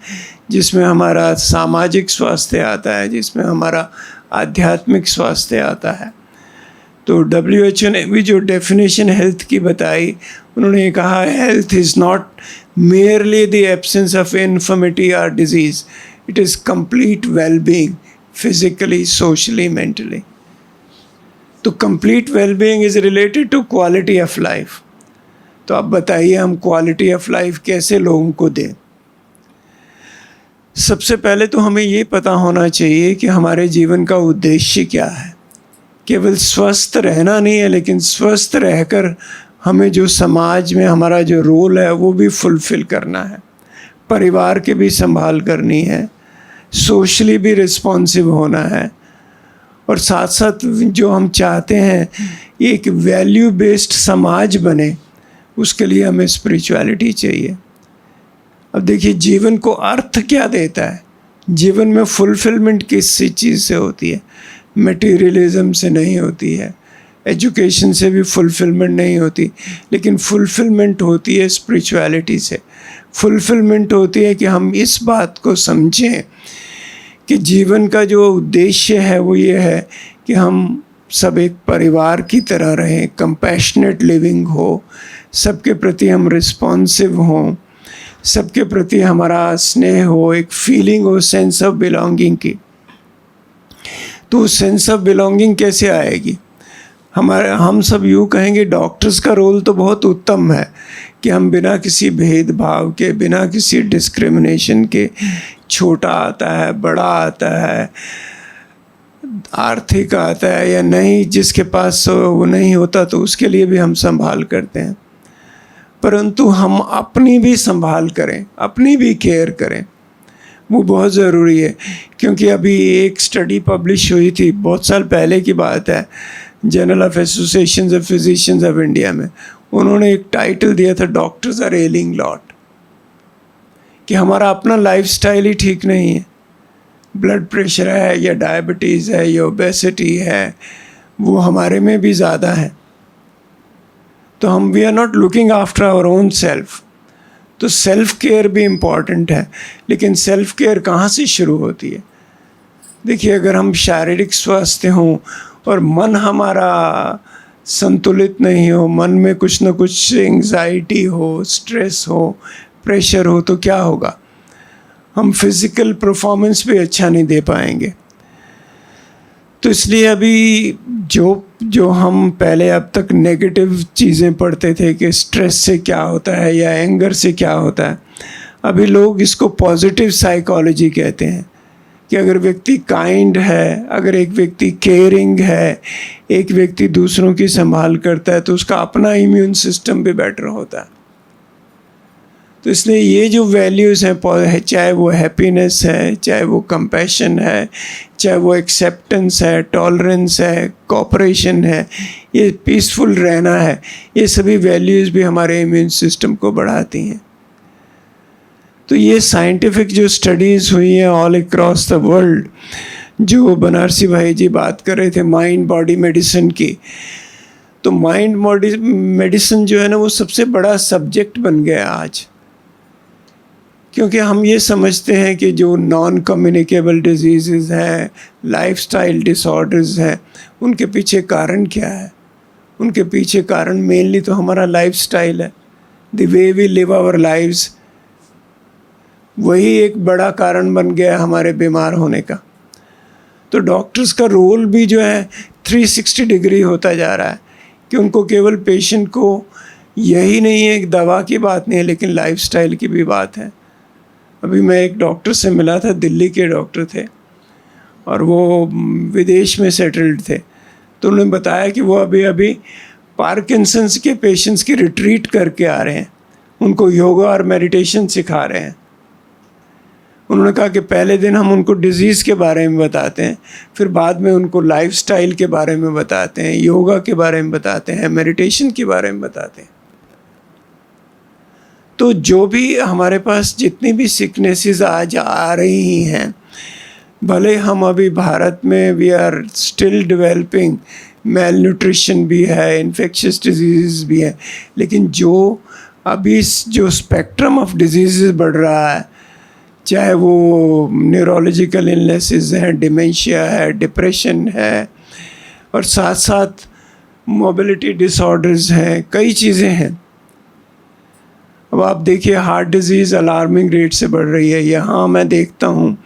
जिसमें हमारा सामाजिक स्वास्थ्य आता है, जिसमें हमारा आध्यात्मिक स्वास्थ्य आता है। तो WHO ने भी जो डेफिनेशन हेल्थ की बताई, उन्होंने कहा health is not merely the absence of infirmity और disease, it is complete wellbeing, physically, socially, mentally. तो complete wellbeing is related to quality of life. तो अब बताइए, हम क्वालिटी ऑफ लाइफ कैसे लोगों को दें? सबसे पहले तो हमें ये पता होना चाहिए कि हमारे जीवन का उद्देश्य क्या है। केवल स्वस्थ रहना नहीं है, लेकिन स्वस्थ रहकर हमें जो समाज में हमारा जो रोल है वो भी फुलफ़िल करना है, परिवार के भी संभाल करनी है, सोशली भी रिस्पॉन्सिव होना है, और साथ साथ जो हम चाहते हैं एक वैल्यू बेस्ड समाज बने, उसके लिए हमें स्पिरिचुअलिटी चाहिए। अब देखिए, जीवन को अर्थ क्या देता है? जीवन में फुलफिलमेंट किस चीज़ से होती है? मटेरियलिज्म से नहीं होती है, एजुकेशन से भी फुलफिलमेंट नहीं होती, लेकिन फुलफिलमेंट होती है स्पिरिचुअलिटी से। फुलफिलमेंट होती है कि हम इस बात को समझें कि जीवन का जो उद्देश्य है वो ये है कि हम सब एक परिवार की तरह रहें, कंपैशनेट लिविंग हो, सबके प्रति हम रिस्पॉन्सिव हों, सबके प्रति हमारा स्नेह हो, एक फीलिंग हो सेंस ऑफ बिलोंगिंग की। तो सेंस ऑफ बिलोंगिंग कैसे आएगी? हम सब यूँ कहेंगे डॉक्टर्स का रोल तो बहुत उत्तम है कि हम बिना किसी भेदभाव के, बिना किसी डिस्क्रिमिनेशन के, छोटा आता है, बड़ा आता है, आर्थिक आता है या नहीं, जिसके पास वो नहीं होता तो उसके लिए भी हम संभाल करते हैं। परंतु हम अपनी भी संभाल करें, अपनी भी केयर करें, वो बहुत ज़रूरी है। क्योंकि अभी एक स्टडी पब्लिश हुई थी, बहुत साल पहले की बात है, journal of associations of physicians of India में। उन्होंने एक टाइटल दिया था, डॉक्टर्स आर एलिंग लॉट, कि हमारा अपना लाइफस्टाइल ही ठीक नहीं है। ब्लड प्रेशर है या डायबिटीज़ है या ओबेसिटी है, वो हमारे में भी ज़्यादा है। तो हम we are not looking after our own self. तो सेल्फ केयर भी इम्पॉर्टेंट है, लेकिन सेल्फ केयर कहाँ से शुरू होती है? देखिए, अगर हम शारीरिक स्वास्थ्य हों और मन हमारा संतुलित नहीं हो, मन में कुछ ना कुछ एंग्जाइटी हो, स्ट्रेस हो, प्रेशर हो, तो क्या होगा? हम फिज़िकल परफॉर्मेंस भी अच्छा नहीं दे पाएंगे। तो इसलिए अभी जो हम पहले अब तक नेगेटिव चीज़ें पढ़ते थे कि स्ट्रेस से क्या होता है या एंगर से क्या होता है, अभी लोग इसको पॉजिटिव साइकोलॉजी कहते हैं कि अगर व्यक्ति काइंड है, अगर एक व्यक्ति केयरिंग है, एक व्यक्ति दूसरों की संभाल करता है, तो उसका अपना इम्यून सिस्टम भी बेटर होता है। तो इसलिए ये जो वैल्यूज़ हैं, चाहे वो हैप्पीनेस है, चाहे वो कंपैशन है, चाहे वो एक्सेप्टेंस है, टॉलरेंस है, कोऑपरेशन है, ये पीसफुल रहना है, ये सभी वैल्यूज़ भी हमारे इम्यून सिस्टम को बढ़ाती हैं। तो ये साइंटिफिक जो स्टडीज़ हुई हैं ऑल अक्रॉस द वर्ल्ड, जो बनारसी भाई जी बात कर रहे थे माइंड बॉडी मेडिसिन की, तो माइंड बॉडी मेडिसिन जो है ना वो सबसे बड़ा सब्जेक्ट बन गया आज, क्योंकि हम ये समझते हैं कि जो नॉन कम्युनिकेबल डिजीज़ हैं, लाइफस्टाइल डिसऑर्डर्स हैं, उनके पीछे कारण क्या है? उनके पीछे कारण मेनली तो हमारा लाइफस्टाइल है, the way we live our lives, वही एक बड़ा कारण बन गया हमारे बीमार होने का। तो डॉक्टर्स का रोल भी जो है 360 डिग्री होता जा रहा है कि उनको केवल पेशेंट को, यही नहीं है एक दवा की बात नहीं है, लेकिन लाइफस्टाइल की भी बात है। अभी मैं एक डॉक्टर से मिला था, दिल्ली के डॉक्टर थे और वो विदेश में सेटल्ड थे। तो उन्होंने बताया कि वो अभी पार्किंसंस के पेशेंट्स की रिट्रीट करके आ रहे हैं, उनको योगा और मेडिटेशन सिखा रहे हैं। उन्होंने कहा कि पहले दिन हम उनको डिज़ीज़ के बारे में बताते हैं, फिर बाद में उनको लाइफस्टाइल के बारे में बताते हैं, योगा के बारे में बताते हैं, मेडिटेशन के बारे में बताते हैं। तो जो भी हमारे पास जितनी भी सिकनेसेस आज आ रही हैं, भले हम अभी भारत में we are still developing, malnutrition भी है, इन्फेक्शियस डिजीज़ भी है, लेकिन जो अभी जो स्पेक्ट्रम ऑफ डिजीज़ बढ़ रहा है, चाहे वो न्यूरोलॉजिकल इलनेसेस हैं, डिमेंशिया है, डिप्रेशन है, और साथ साथ मोबिलिटी डिसऑर्डर्स हैं, कई चीज़ें हैं। अब आप देखिए हार्ट डिजीज़ अलार्मिंग रेट से बढ़ रही है। यहाँ मैं देखता हूँ,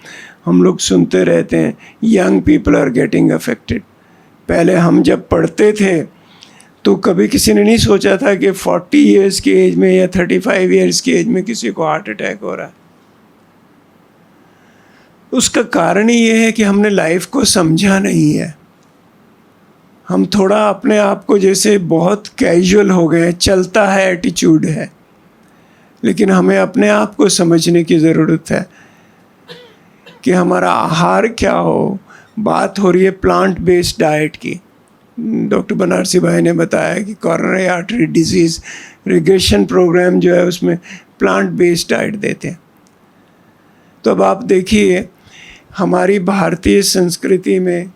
हम लोग सुनते रहते हैं young people are getting affected. पहले हम जब पढ़ते थे तो कभी किसी ने नहीं सोचा था कि 40 इयर्स की एज में या 35 इयर्स की एज में किसी को हार्ट अटैक हो रहा है। उसका कारण ही ये है कि हमने लाइफ को समझा नहीं है। हम थोड़ा अपने आप को जैसे बहुत कैजुअल हो गए, चलता है एटीट्यूड है, लेकिन हमें अपने आप को समझने की ज़रूरत है कि हमारा आहार क्या हो। बात हो रही है प्लांट बेस्ड डाइट की। डॉक्टर बनारसी भाई ने बताया कि coronary artery disease regression program जो है उसमें प्लांट बेस्ड डाइट देते हैं। तो अब आप देखिए हमारी भारतीय संस्कृति में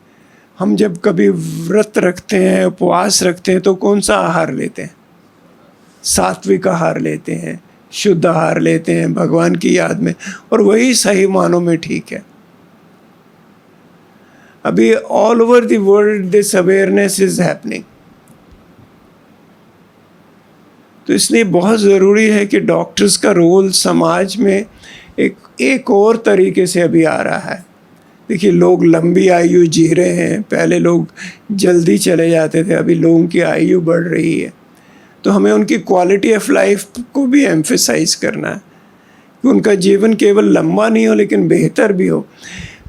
हम जब कभी व्रत रखते हैं, उपवास रखते हैं, तो कौन सा आहार लेते हैं? सात्विक आहार लेते हैं, शुद्ध आहार लेते हैं भगवान की याद में, और वही सही मानों में ठीक है। अभी all over the world this awareness is happening. तो इसलिए बहुत ज़रूरी है कि डॉक्टर्स का रोल समाज में एक और तरीके से अभी आ रहा है। देखिए लोग लंबी आयु जी रहे हैं, पहले लोग जल्दी चले जाते थे, अभी लोगों की आयु बढ़ रही है। तो हमें उनकी क्वालिटी ऑफ लाइफ को भी एम्फेसाइज करना है कि उनका जीवन केवल लंबा नहीं हो लेकिन बेहतर भी हो।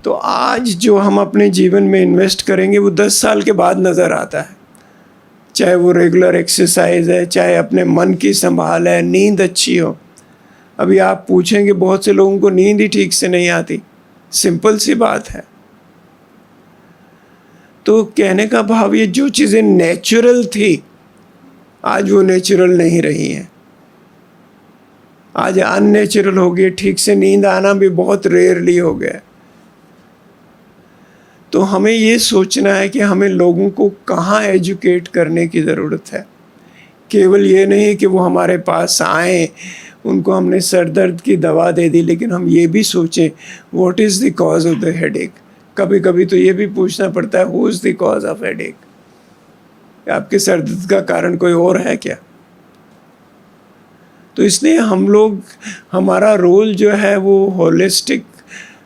तो आज जो हम अपने जीवन में इन्वेस्ट करेंगे वो 10 साल के बाद नज़र आता है, चाहे वो रेगुलर एक्सरसाइज है, चाहे अपने मन की संभाल है, नींद अच्छी हो। अभी आप पूछेंगे बहुत से लोगों को नींद ही ठीक से नहीं आती, सिंपल सी बात है। तो कहने का भाव ये जो चीज़ें नेचुरल थी आज वो नेचुरल नहीं रही हैं, आज अननेचुरल हो गई। ठीक से नींद आना भी बहुत रेयरली हो गया। तो हमें ये सोचना है कि हमें लोगों को कहाँ एजुकेट करने की ज़रूरत है। केवल ये नहीं कि वो हमारे पास आएँ, उनको हमने सर दर्द की दवा दे दी, लेकिन हम ये भी सोचें what is the cause of the headache. कभी कभी तो ये भी पूछना पड़ता है who is the cause of headache. आपके सर दर्द का कारण कोई और है क्या? तो इसलिए हम लोग, हमारा रोल जो है वो होलिस्टिक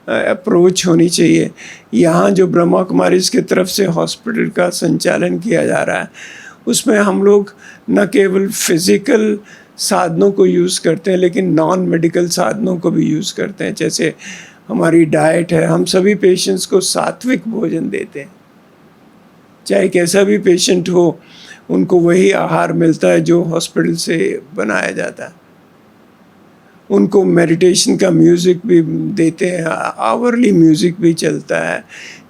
अप्रोच होनी चाहिए। यहाँ जो ब्रह्मा कुमारीज़ की तरफ से हॉस्पिटल का संचालन किया जा रहा है उसमें हम लोग न केवल फिज़िकल साधनों को यूज़ करते हैं लेकिन नॉन मेडिकल साधनों को भी यूज़ करते हैं। जैसे हमारी डाइट है, हम सभी पेशेंट्स को सात्विक भोजन देते हैं। चाहे कैसा भी पेशेंट हो, उनको वही आहार मिलता है जो हॉस्पिटल से बनाया जाता है। उनको मेडिटेशन का म्यूज़िक भी देते हैं, आवरली म्यूज़िक भी चलता है।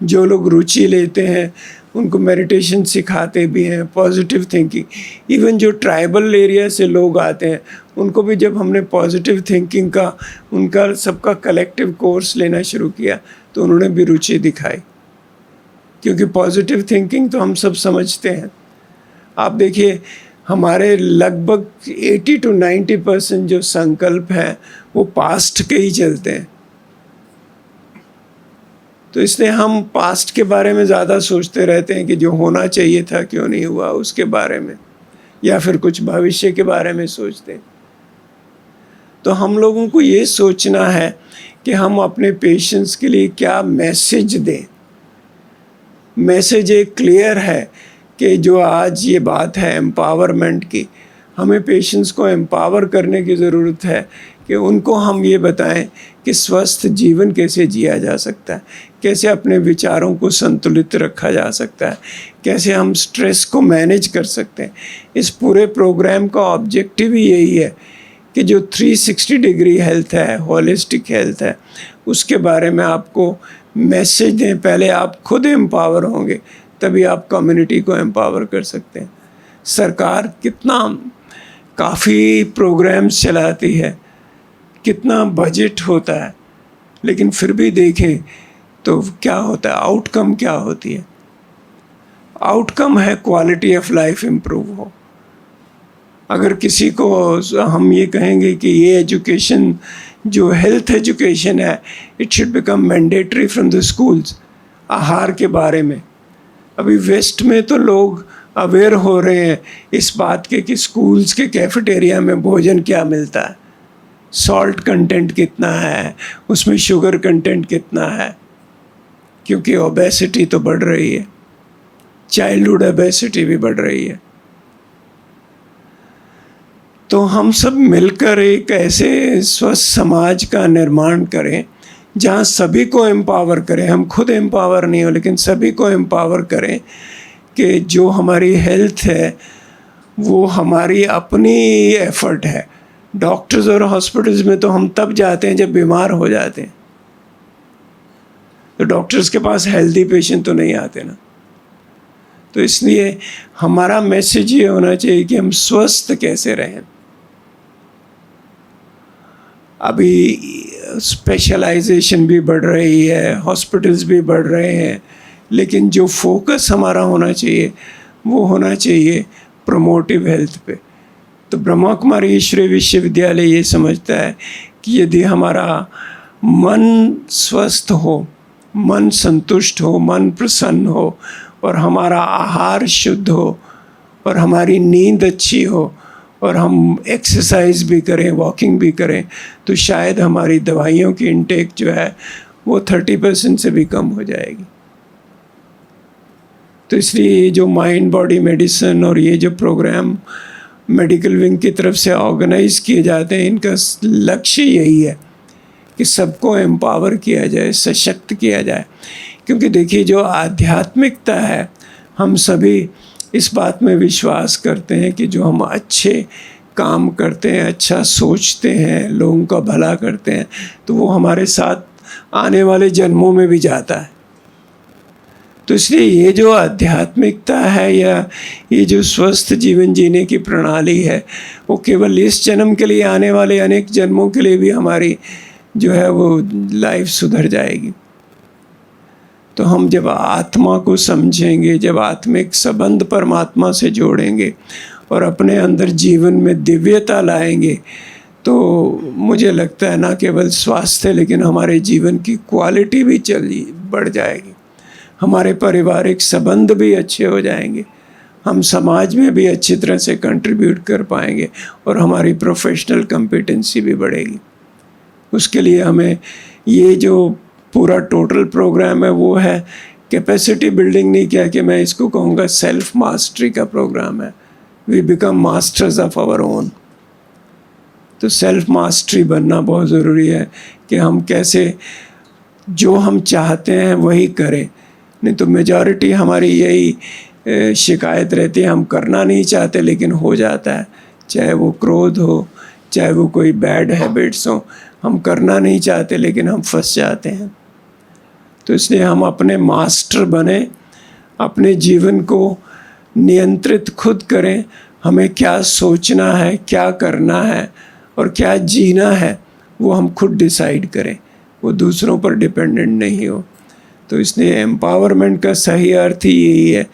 जो लोग रुचि लेते हैं उनको मेडिटेशन सिखाते भी हैं, पॉजिटिव थिंकिंग। इवन जो ट्राइबल एरिया से लोग आते हैं उनको भी जब हमने पॉजिटिव थिंकिंग का उनका सबका कलेक्टिव कोर्स लेना शुरू किया तो उन्होंने भी रुचि दिखाई, क्योंकि पॉजिटिव थिंकिंग तो हम सब समझते हैं। आप देखिए हमारे लगभग 80 to 90% जो संकल्प हैं वो पास्ट के ही चलते हैं। तो इसलिए हम पास्ट के बारे में ज़्यादा सोचते रहते हैं कि जो होना चाहिए था क्यों नहीं हुआ उसके बारे में, या फिर कुछ भविष्य के बारे में सोचते हैं। तो हम लोगों को ये सोचना है कि हम अपने पेशेंट्स के लिए क्या मैसेज दें। मैसेज एक क्लियर है कि जो आज ये बात है एम्पावरमेंट की, हमें पेशेंट्स को एम्पावर करने की ज़रूरत है कि उनको हम ये बताएं कि स्वस्थ जीवन कैसे जिया जा सकता है, कैसे अपने विचारों को संतुलित रखा जा सकता है, कैसे हम स्ट्रेस को मैनेज कर सकते हैं। इस पूरे प्रोग्राम का ऑब्जेक्टिव ही यही है कि जो 360 डिग्री हेल्थ है, होलिस्टिक हेल्थ है, उसके बारे में आपको मैसेज दें। पहले आप खुद एम्पावर होंगे तभी आप कम्युनिटी को एम्पावर कर सकते हैं। सरकार कितना काफ़ी प्रोग्राम्स चलाती है, कितना बजट होता है, लेकिन फिर भी देखें तो क्या होता है, आउटकम क्या होती है। आउटकम है क्वालिटी ऑफ लाइफ इम्प्रूव हो। अगर किसी को हम ये कहेंगे कि ये एजुकेशन जो हेल्थ एजुकेशन है it should become mandatory from the schools, आहार के बारे में अभी वेस्ट में तो लोग अवेयर हो रहे हैं इस बात के कि स्कूल्स के कैफेटेरिया में भोजन क्या मिलता है, सॉल्ट कंटेंट कितना है, उसमें शुगर कंटेंट कितना है, क्योंकि ओबेसिटी तो बढ़ रही है, चाइल्डहुड ओबेसिटी भी बढ़ रही है। तो हम सब मिलकर एक ऐसे स्वस्थ समाज का निर्माण करें जहाँ सभी को एम्पावर करें। हम खुद एम्पावर नहीं हो लेकिन सभी को एम्पावर करें कि जो हमारी हेल्थ है वो हमारी अपनी एफर्ट है। डॉक्टर्स और हॉस्पिटल्स में तो हम तब जाते हैं जब बीमार हो जाते हैं, तो डॉक्टर्स के पास हेल्दी पेशेंट तो नहीं आते ना। तो इसलिए हमारा मैसेज ये होना चाहिए कि हम स्वस्थ कैसे रहें। अभी स्पेशलाइजेशन भी बढ़ रही है, हॉस्पिटल्स भी बढ़ रहे हैं, लेकिन जो फोकस हमारा होना चाहिए वो होना चाहिए प्रमोटिव हेल्थ पे। तो ब्रह्मा कुमारी ईश्वरीय विश्वविद्यालय ये समझता है कि यदि हमारा मन स्वस्थ हो, मन संतुष्ट हो, मन प्रसन्न हो और हमारा आहार शुद्ध हो और हमारी नींद अच्छी हो और हम एक्सरसाइज भी करें, वॉकिंग भी करें, तो शायद हमारी दवाइयों की इनटेक जो है वो 30% से भी कम हो जाएगी। तो इसलिए जो माइंड बॉडी मेडिसिन और ये जो प्रोग्राम मेडिकल विंग की तरफ से ऑर्गेनाइज किए जाते हैं, इनका लक्ष्य यही है कि सबको एम्पावर किया जाए, सशक्त किया जाए। क्योंकि देखिए जो आध्यात्मिकता है, हम सभी इस बात में विश्वास करते हैं कि जो हम अच्छे काम करते हैं, अच्छा सोचते हैं, लोगों का भला करते हैं, तो वो हमारे साथ आने वाले जन्मों में भी जाता है। तो इसलिए ये जो आध्यात्मिकता है या ये जो स्वस्थ जीवन जीने की प्रणाली है, वो केवल इस जन्म के लिए, आने वाले अनेक जन्मों के लिए भी हमारी जो है वो लाइफ सुधर जाएगी। तो हम जब आत्मा को समझेंगे, जब आत्मिक संबंध परमात्मा से जोड़ेंगे और अपने अंदर जीवन में दिव्यता लाएंगे, तो मुझे लगता है ना केवल स्वास्थ्य लेकिन हमारे जीवन की क्वालिटी भी बढ़ जाएगी, हमारे पारिवारिक संबंध भी अच्छे हो जाएंगे, हम समाज में भी अच्छी तरह से कंट्रीब्यूट कर पाएंगे और हमारी प्रोफेशनल कॉम्पिटेंसी भी बढ़ेगी। उसके लिए हमें ये जो पूरा टोटल प्रोग्राम है वो है कैपेसिटी बिल्डिंग, नहीं क्या कि मैं इसको कहूँगा सेल्फ मास्टरी का प्रोग्राम है। We become masters of our own. तो सेल्फ मास्टरी बनना बहुत ज़रूरी है कि हम कैसे जो हम चाहते हैं वही करें। नहीं तो मेजॉरिटी हमारी यही शिकायत रहती है, हम करना नहीं चाहते लेकिन हो जाता है। चाहे वो क्रोध हो, चाहे वो कोई बैड हैबिट्स हो, हम करना नहीं चाहते लेकिन हम फंस जाते हैं। तो इसलिए हम अपने मास्टर बने, अपने जीवन को नियंत्रित खुद करें। हमें क्या सोचना है, क्या करना है और क्या जीना है, वो हम खुद डिसाइड करें, वो दूसरों पर डिपेंडेंट नहीं हो। तो इसलिए एम्पावरमेंट का सही अर्थ ही यही है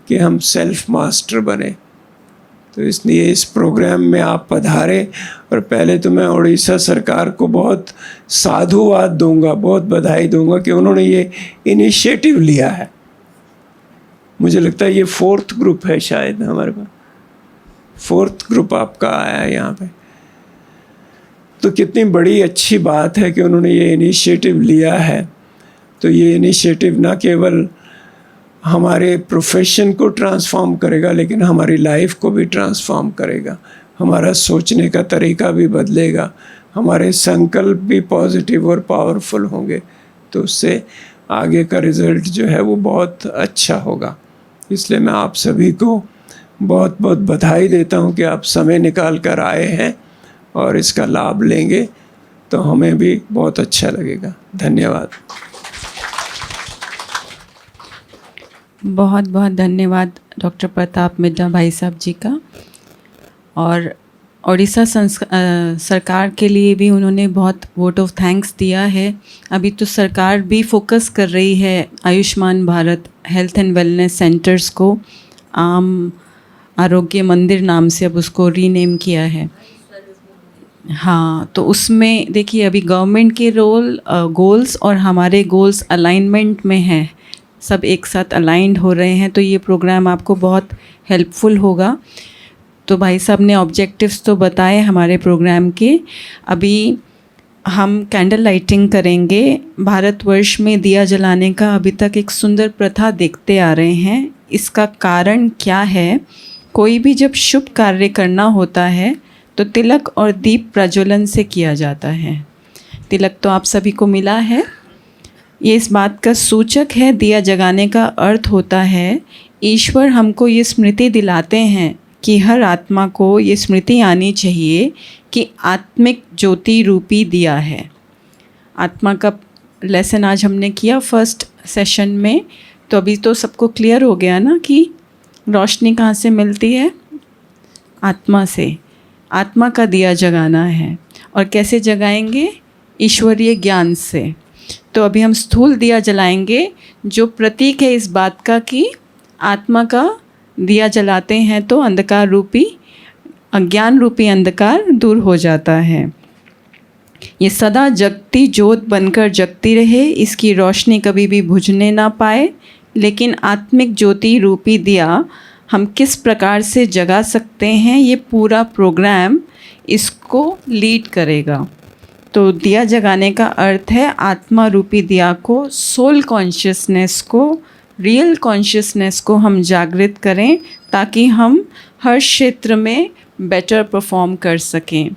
कि हम सेल्फ मास्टर बने। तो इसलिए इस प्रोग्राम में आप पधारे। और पहले तो मैं उड़ीसा सरकार को बहुत साधुवाद दूंगा, बहुत बधाई दूंगा कि उन्होंने ये इनिशिएटिव लिया है। मुझे लगता है ये 4th ग्रुप है शायद हमारे पास, 4th ग्रुप आपका आया है यहाँ पे। तो कितनी बड़ी अच्छी बात है कि उन्होंने ये इनिशिएटिव लिया है। तो ये इनिशिएटिव ना केवल हमारे प्रोफेशन को ट्रांसफॉर्म करेगा लेकिन हमारी लाइफ को भी ट्रांसफॉर्म करेगा। हमारा सोचने का तरीका भी बदलेगा, हमारे संकल्प भी पॉजिटिव और पावरफुल होंगे। तो उससे आगे का रिज़ल्ट जो है वो बहुत अच्छा होगा। इसलिए मैं आप सभी को बहुत बहुत बधाई देता हूँ कि आप समय निकाल कर आए हैं और इसका लाभ लेंगे तो हमें भी बहुत अच्छा लगेगा। धन्यवाद। बहुत बहुत धन्यवाद डॉक्टर प्रताप मिड्ढा भाई साहब जी का। और उड़ीसा सरकार के लिए भी उन्होंने बहुत वोट ऑफ थैंक्स दिया है। अभी तो सरकार भी फोकस कर रही है Ayushman Bharat health and wellness centres को, आम आरोग्य मंदिर नाम से अब उसको रीनेम किया है। हाँ, तो उसमें देखिए अभी गवर्नमेंट के गोल्स और हमारे गोल्स अलाइनमेंट में हैं, सब एक साथ अलाइंड हो रहे हैं। तो ये प्रोग्राम आपको बहुत हेल्पफुल होगा। तो भाई साहब ने ऑब्जेक्टिव्स तो बताए हमारे प्रोग्राम के। अभी हम कैंडल लाइटिंग करेंगे। भारतवर्ष में दिया जलाने का अभी तक एक सुंदर प्रथा देखते आ रहे हैं। इसका कारण क्या है? कोई भी जब शुभ कार्य करना होता है तो तिलक और दीप प्रज्वलन से किया जाता है। तिलक तो आप सभी को मिला है, ये इस बात का सूचक है। दिया जगाने का अर्थ होता है ईश्वर हमको ये स्मृति दिलाते हैं कि हर आत्मा को ये स्मृति आनी चाहिए कि आत्मिक ज्योति रूपी दिया है। आत्मा का लेसन आज हमने किया फर्स्ट सेशन में। तो अभी तो सबको क्लियर हो गया ना कि रोशनी कहाँ से मिलती है? आत्मा से। आत्मा का दिया जगाना है। और कैसे जगाएंगे? ईश्वरीय ज्ञान से। तो अभी हम स्थूल दिया जलाएंगे जो प्रतीक है इस बात का कि आत्मा का दिया जलाते हैं तो अंधकार रूपी, अज्ञान रूपी अंधकार दूर हो जाता है। ये सदा जगती ज्योत बनकर जगती रहे, इसकी रोशनी कभी भी बुझने ना पाए। लेकिन आत्मिक ज्योति रूपी दिया हम किस प्रकार से जगा सकते हैं, ये पूरा प्रोग्राम इसको लीड करेगा। तो दिया जगाने का अर्थ है आत्मा रूपी दिया को, सोल कॉन्शियसनेस को, रियल कॉन्शियसनेस को हम जागृत करें ताकि हम हर क्षेत्र में बेटर परफॉर्म कर सकें।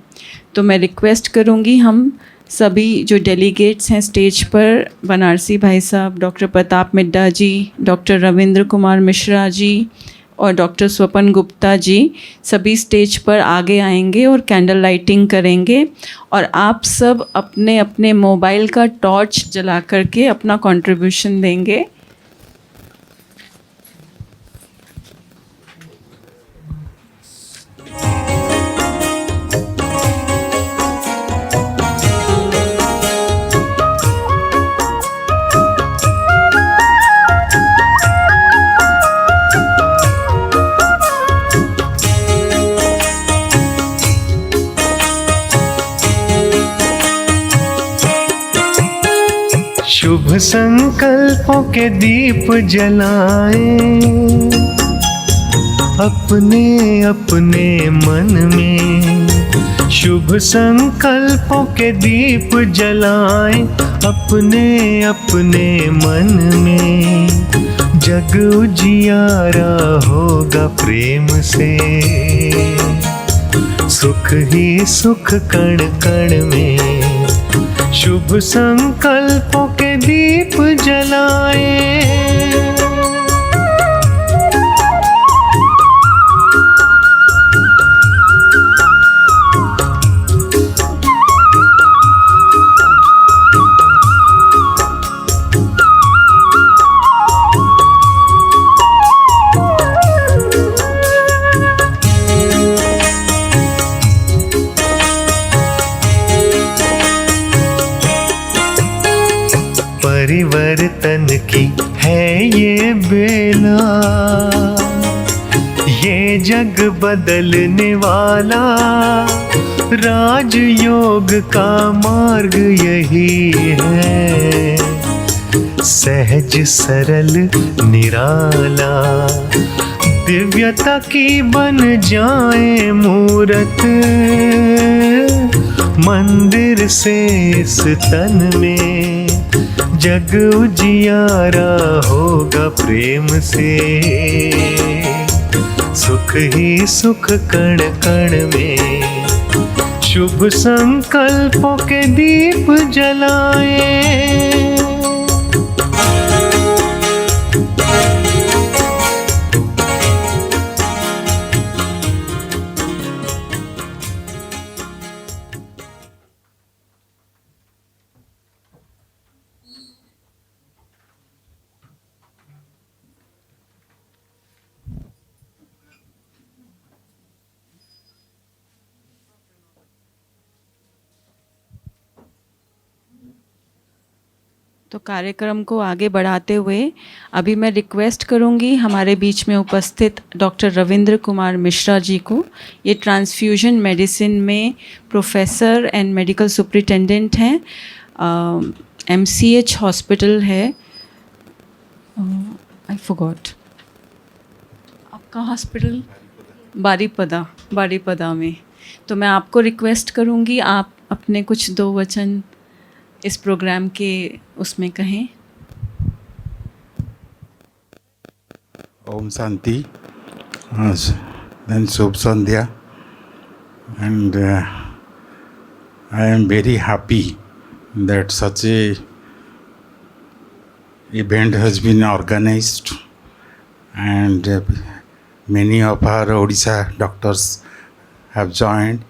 तो मैं रिक्वेस्ट करूंगी हम सभी जो डेलीगेट्स हैं स्टेज पर, बनारसी भाई साहब, डॉक्टर प्रताप मिड्ढा जी, डॉक्टर रविंद्र कुमार मिश्रा जी और डॉक्टर स्वपन गुप्ता जी, सभी स्टेज पर आगे आएंगे और कैंडल लाइटिंग करेंगे। और आप सब अपने अपने मोबाइल का टॉर्च जला करके अपना कंट्रीब्यूशन देंगे। शुभ संकल्पों के दीप जलाएं अपने अपने मन में। शुभ संकल्पों के दीप जलाएं अपने अपने मन में। जग उजियारा होगा प्रेम से, सुख ही सुख कण कण में। शुभ संकल्पों के के दीप जलाए। परिवर्तन की है ये बेला, ये जग बदलने वाला, राजयोग का मार्ग यही है। सहज सरल निराला, दिव्यता की बन जाए मूरत, मंदिर से इस तन में जग उजियारा होगा प्रेम से। सुख ही सुख कण कण में, शुभ संकल्पों के दीप जलाए। तो कार्यक्रम को आगे बढ़ाते हुए अभी मैं रिक्वेस्ट करूंगी हमारे बीच में उपस्थित डॉक्टर रविंद्र कुमार मिश्रा जी को। ये ट्रांसफ्यूजन मेडिसिन में प्रोफेसर एंड मेडिकल सुपरिटेंडेंट हैं, MCH हॉस्पिटल है, आई फॉरगॉट आपका हॉस्पिटल, बारीपदा में। तो मैं आपको रिक्वेस्ट करूंगी आप अपने कुछ 2 वचन इस प्रोग्राम के उसमें कहें। Om Shanti, then Shubh Sandhya, and I am very happy that such a event has been organized, and many of our Odisha doctors have joined.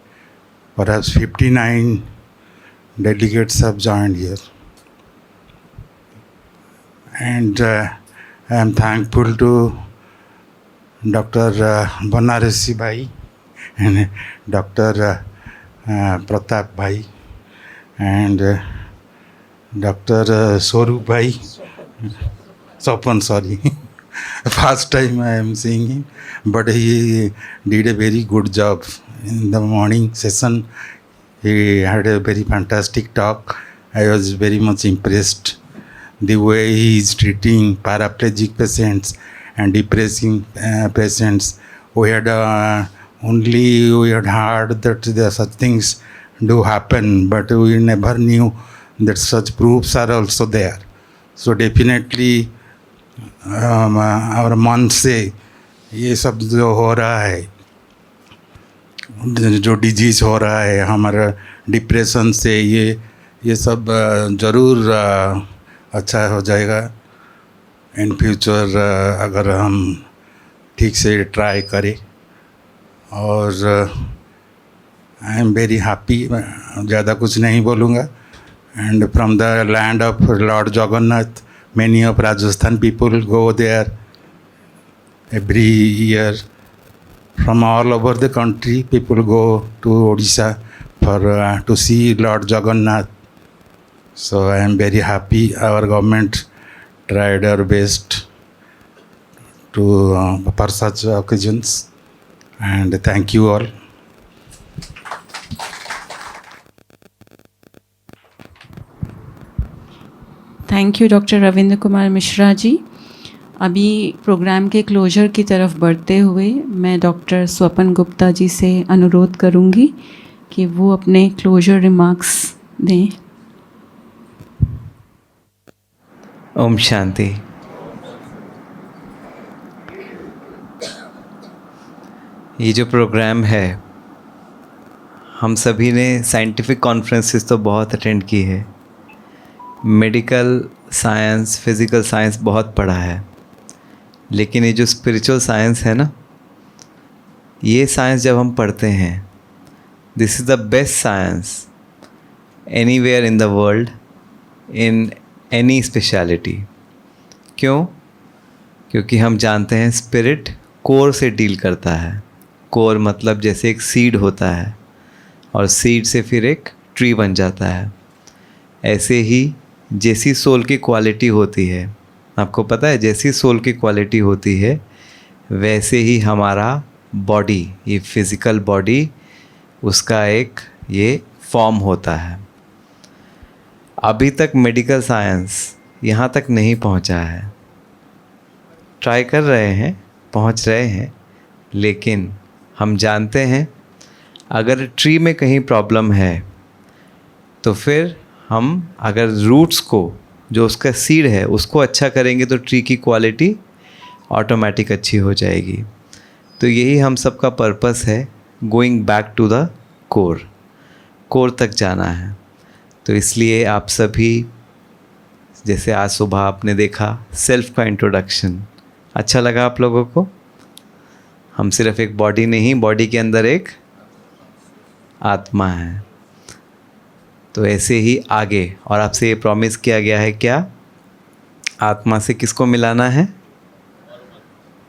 Perhaps 59 delegates have joined here, and I am thankful to Dr. Banarasi Bhai and Dr. Pratap Bhai and Dr. Swarup Bhai. Sopan, sorry. First time I am seeing him, but he did a very good job in the morning session. He had a very fantastic talk. I was very much impressed the way he is treating paraplegic patients and depressing patients. We had heard that such things do happen, but we never knew that such proofs are also there. So definitely our मन से ये सब जो हो रहा है, जो disease हो रहा है हमारा डिप्रेशन से, ये सब ज़रूर अच्छा हो जाएगा इन फ्यूचर अगर हम ठीक से ट्राई करें। और आई एम वेरी हैप्पी, ज़्यादा कुछ नहीं बोलूँगा। And from the land of Lord Jagannath, many of Rajasthan people go there every year. From all over the country, people go to Odisha for to see Lord Jagannath. So I am very happy. Our government tried our best to for such occasions, and thank you all. Thank you doctor Ravindra Kumar Mishra ji. अभी program के closure की तरफ बढ़ते हुए मैं doctor स्वपन गुप्ता जी से अनुरोध करूंगी कि वो अपने क्लोजर रिमार्क्स दें। ओम शांति। ये जो प्रोग्राम है, हम सभी ने साइंटिफिक कॉन्फ्रेंसेस तो बहुत अटेंड की है, मेडिकल साइंस, फिज़िकल साइंस बहुत पढ़ा है, लेकिन ये जो स्पिरिचुअल साइंस है ना, ये साइंस जब हम पढ़ते हैं, this is the best science anywhere in the world, in any speciality. क्यों? क्योंकि हम जानते हैं स्पिरिट कोर से डील करता है। कोर मतलब जैसे एक सीड होता है और सीड से फिर एक ट्री बन जाता है, ऐसे ही जैसी सोल की क्वालिटी होती है, आपको पता है जैसी सोल की क्वालिटी होती है वैसे ही हमारा बॉडी, ये फिज़िकल बॉडी, उसका एक ये फॉर्म होता है। अभी तक मेडिकल साइंस यहाँ तक नहीं पहुँचा है, ट्राई कर रहे हैं, पहुँच रहे हैं, लेकिन हम जानते हैं अगर ट्री में कहीं प्रॉब्लम है तो फिर हम अगर रूट्स को, जो उसका सीड है, उसको अच्छा करेंगे तो ट्री की क्वालिटी ऑटोमेटिक अच्छी हो जाएगी। तो यही हम सबका पर्पस है, going back to the core तक जाना है। तो इसलिए आप सभी, जैसे आज सुबह आपने देखा सेल्फ का इंट्रोडक्शन, अच्छा लगा आप लोगों को? हम सिर्फ एक बॉडी नहीं, बॉडी के अंदर एक आत्मा है। तो ऐसे ही आगे, और आपसे ये प्रॉमिस किया गया है क्या? आत्मा से किसको मिलाना है?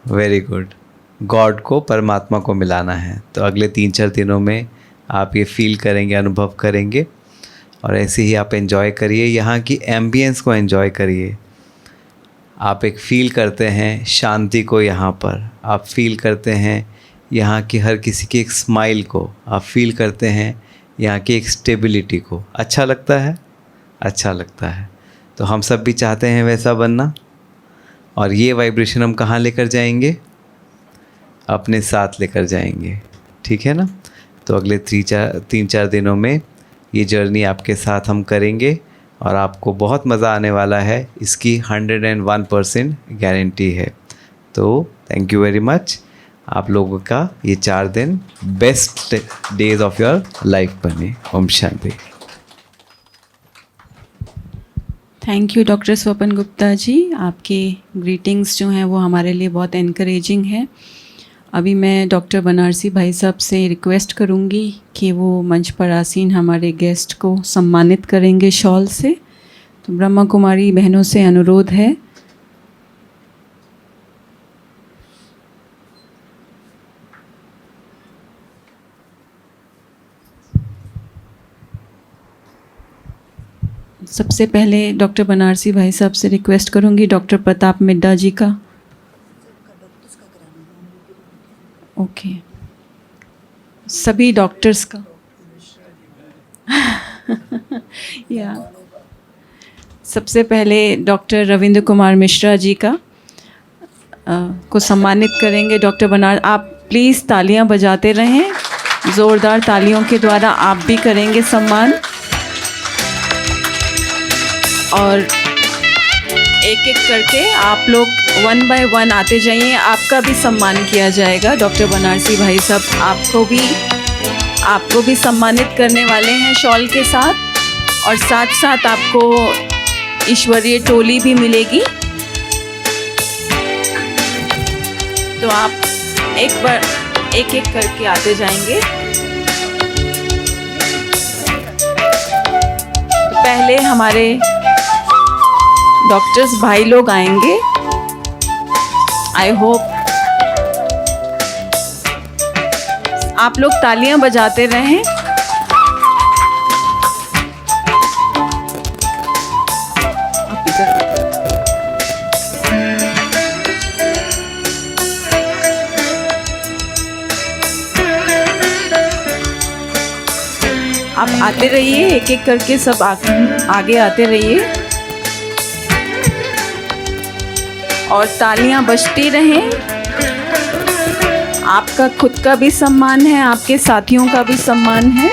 वेरी गुड, गॉड को, परमात्मा को मिलाना है। तो अगले 3-4 दिनों में आप ये फील करेंगे, अनुभव करेंगे, और ऐसे ही आप एंजॉय करिए, यहाँ की एम्बियंस को एंजॉय करिए। आप एक फ़ील करते हैं शांति को, यहाँ पर आप फील करते हैं यहाँ की हर किसी की एक स्माइल को, आप फील करते हैं यहाँ की एक स्टेबिलिटी को। अच्छा लगता है? अच्छा लगता है। तो हम सब भी चाहते हैं वैसा बनना, और ये वाइब्रेशन हम कहाँ लेकर जाएंगे? अपने साथ लेकर जाएंगे, ठीक है ना? तो अगले 3-4 दिनों में ये जर्नी आपके साथ हम करेंगे, और आपको बहुत मज़ा आने वाला है, इसकी 101% गारंटी है। तो थैंक यू वेरी मच। आप लोगों का ये 4 दिन best days of your life बने। ओम शांति। थैंक यू डॉक्टर स्वपन गुप्ता जी, आपके ग्रीटिंग्स जो हैं वो हमारे लिए बहुत एनकरेजिंग है। अभी मैं डॉक्टर बनारसी भाई साहब से रिक्वेस्ट करूंगी कि वो मंच पर आसीन हमारे गेस्ट को सम्मानित करेंगे शॉल से। तो ब्रह्मा कुमारी बहनों से अनुरोध है। सबसे पहले डॉक्टर बनारसी भाई साहब से रिक्वेस्ट करूंगी डॉक्टर प्रताप मिड्डा जी का। ओके, सभी डॉक्टर्स का या सबसे पहले डॉक्टर रविंद्र कुमार मिश्रा जी का को सम्मानित करेंगे। डॉक्टर बनार, आप प्लीज़ तालियां बजाते रहें, ज़ोरदार तालियों के द्वारा आप भी करेंगे सम्मान। और एक एक करके आप लोग 1 बाय 1 आते जाइए, आपका भी सम्मान किया जाएगा। डॉक्टर बनारसी भाई साहब आपको भी सम्मानित करने वाले हैं शॉल के साथ, और साथ साथ आपको ईश्वरीय टोली भी मिलेगी। तो आप एक बार एक एक करके आते जाएंगे। तो पहले हमारे डॉक्टर्स भाई लोग आएंगे। आई होप आप लोग तालियां बजाते रहें। आप आते रहिए, एक एक करके सब आगे आते रहिए और तालियां बजती रहें। आपका खुद का भी सम्मान है, आपके साथियों का भी सम्मान है।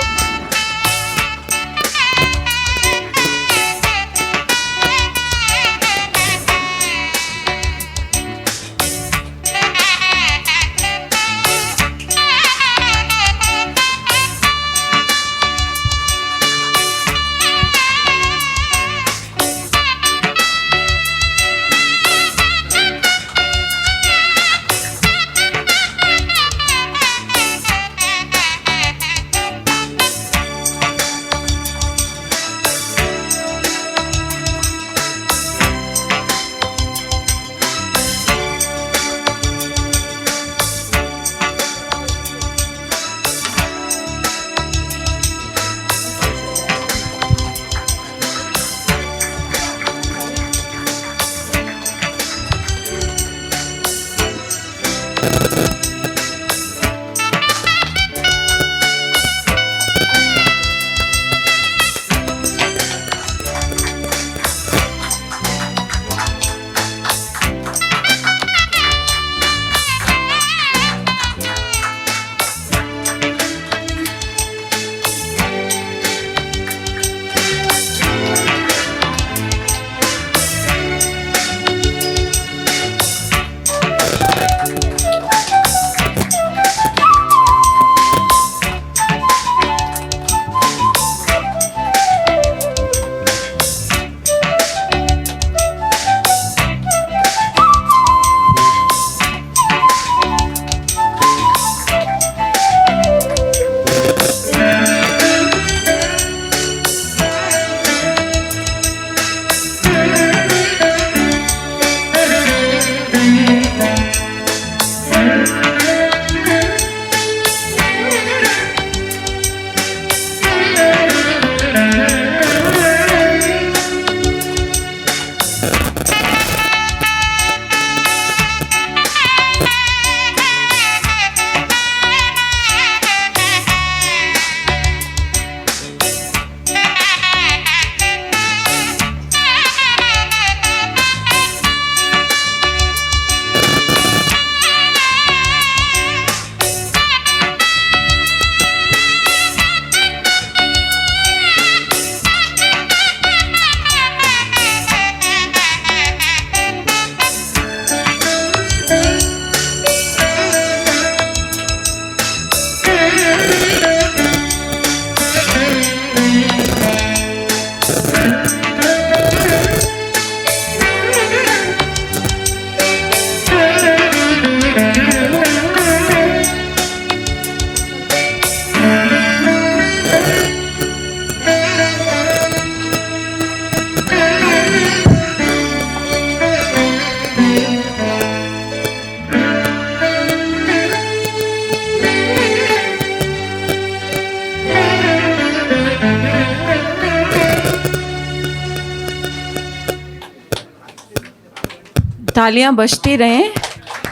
तालियां बजती रहें,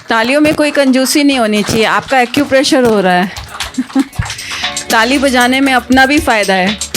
तालियों में कोई कंजूसी नहीं होनी चाहिए। आपका एक्यूप्रेशर हो रहा है ताली बजाने में अपना भी फ़ायदा है।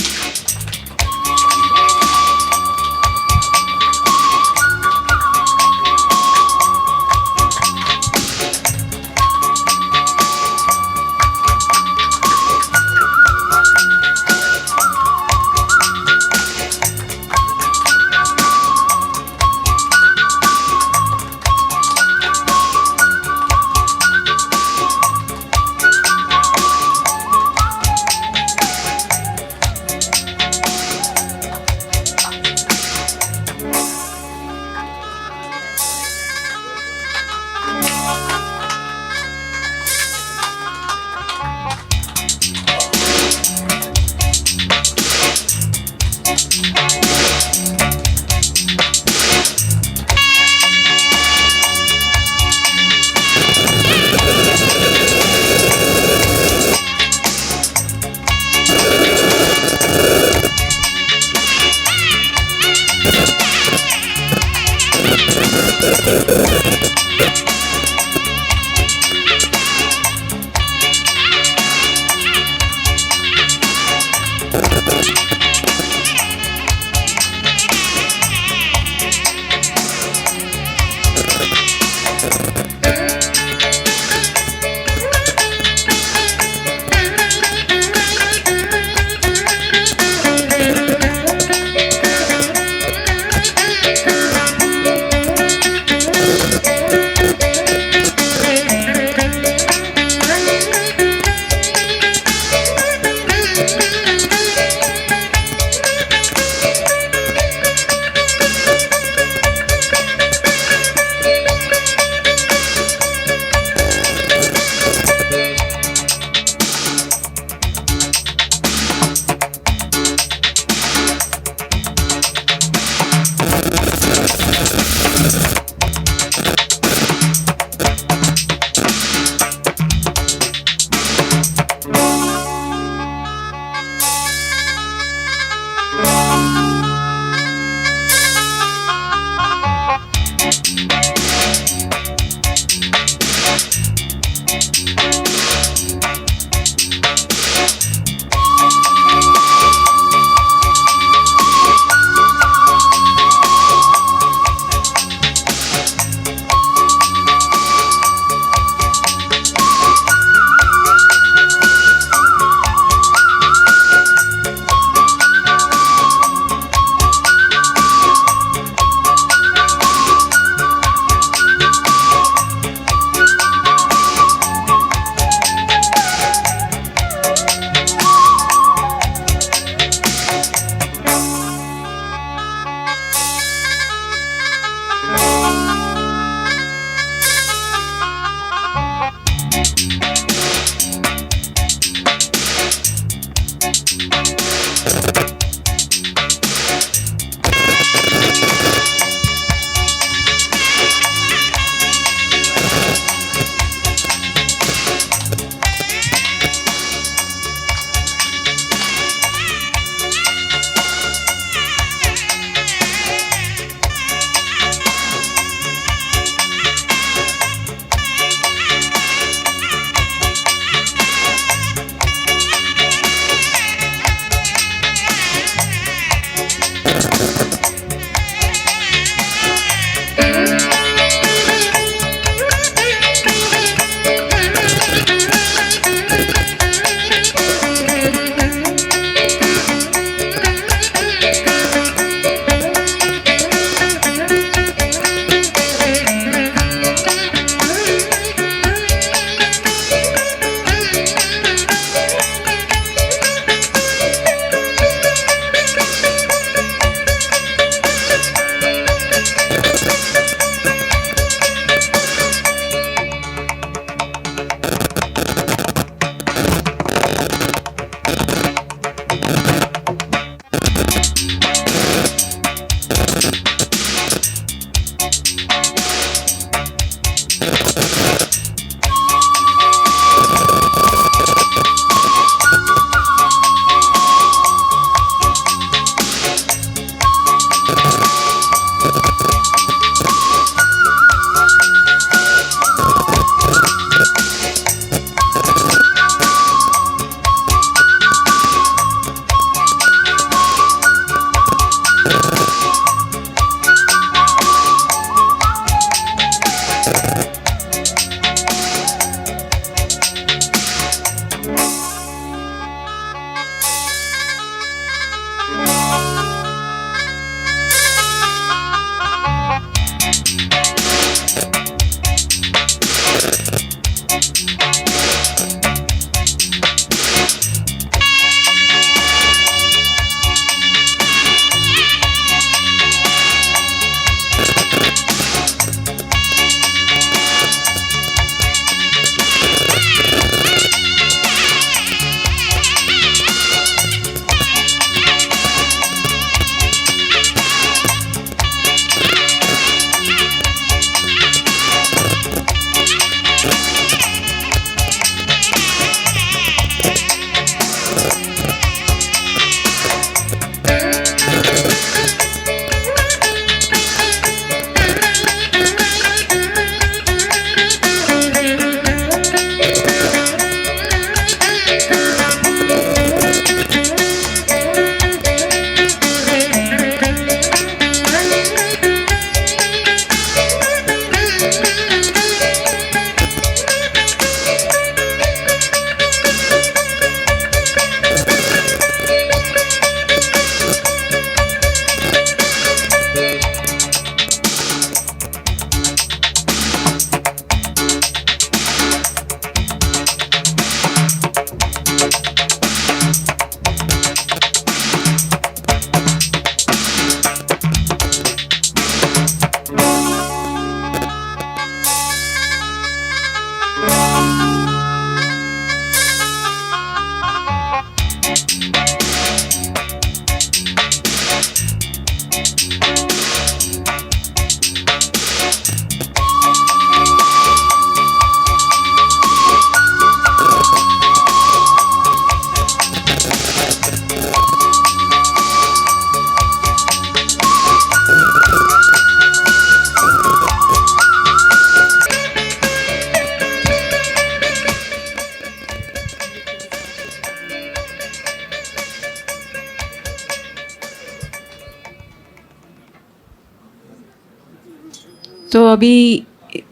तो अभी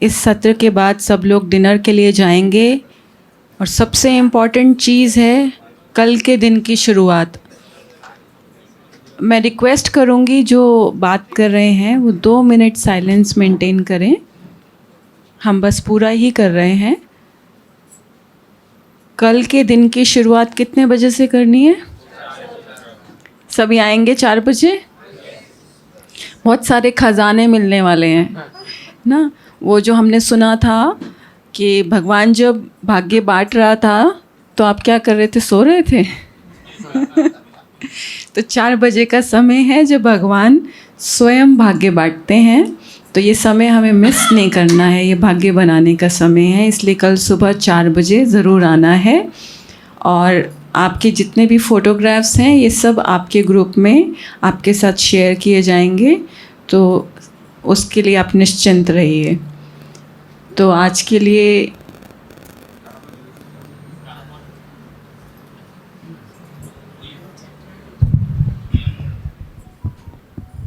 इस सत्र के बाद सब लोग डिनर के लिए जाएंगे और सबसे इम्पॉर्टेंट चीज़ है कल के दिन की शुरुआत। मैं रिक्वेस्ट करूँगी जो बात कर रहे हैं वो 2 मिनट साइलेंस मेंटेन करें। हम बस पूरा ही कर रहे हैं। कल के दिन की शुरुआत कितने बजे से करनी है? सभी आएंगे 4 बजे? बहुत सारे खजाने मिलने वाले हैं ना। वो जो हमने सुना था कि भगवान जब भाग्य बांट रहा था तो आप क्या कर रहे थे? सो रहे थे। तो 4 बजे का समय है जब भगवान स्वयं भाग्य बांटते हैं। तो ये समय हमें मिस नहीं करना है, ये भाग्य बनाने का समय है। इसलिए कल सुबह 4 बजे ज़रूर आना है। और आपके जितने भी फ़ोटोग्राफ्स हैं ये सब आपके ग्रुप में आपके साथ शेयर किए जाएंगे, तो उसके लिए आप निश्चिंत रहिए। तो आज के लिए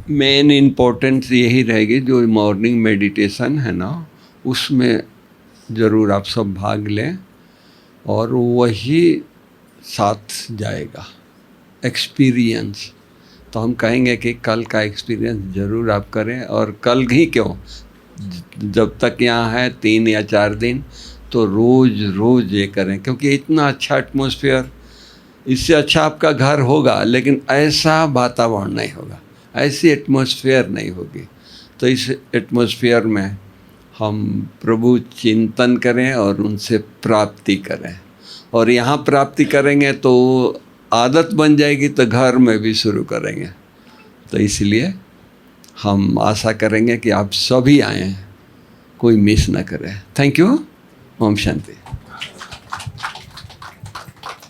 मेन इम्पोर्टेंस यही रहेगी, जो मॉर्निंग मेडिटेशन है ना उसमें ज़रूर आप सब भाग लें और वही साथ जाएगा एक्सपीरियंस। तो हम कहेंगे कि कल का एक्सपीरियंस ज़रूर आप करें। और कल ही क्यों, जब तक यहाँ है 3 या 4 दिन, तो रोज़ ये करें, क्योंकि इतना अच्छा एटमॉस्फेयर, इससे अच्छा आपका घर होगा लेकिन ऐसा वातावरण नहीं होगा, ऐसी एटमॉस्फेयर नहीं होगी। तो इस एटमॉस्फेयर में हम प्रभु चिंतन करें और उनसे प्राप्ति करें। और यहाँ प्राप्ति करेंगे तो आदत बन जाएगी, तो घर में भी शुरू करेंगे। तो इसलिए हम आशा करेंगे कि आप सभी आएँ, कोई मिस ना करें। Thank you. ओम शांति।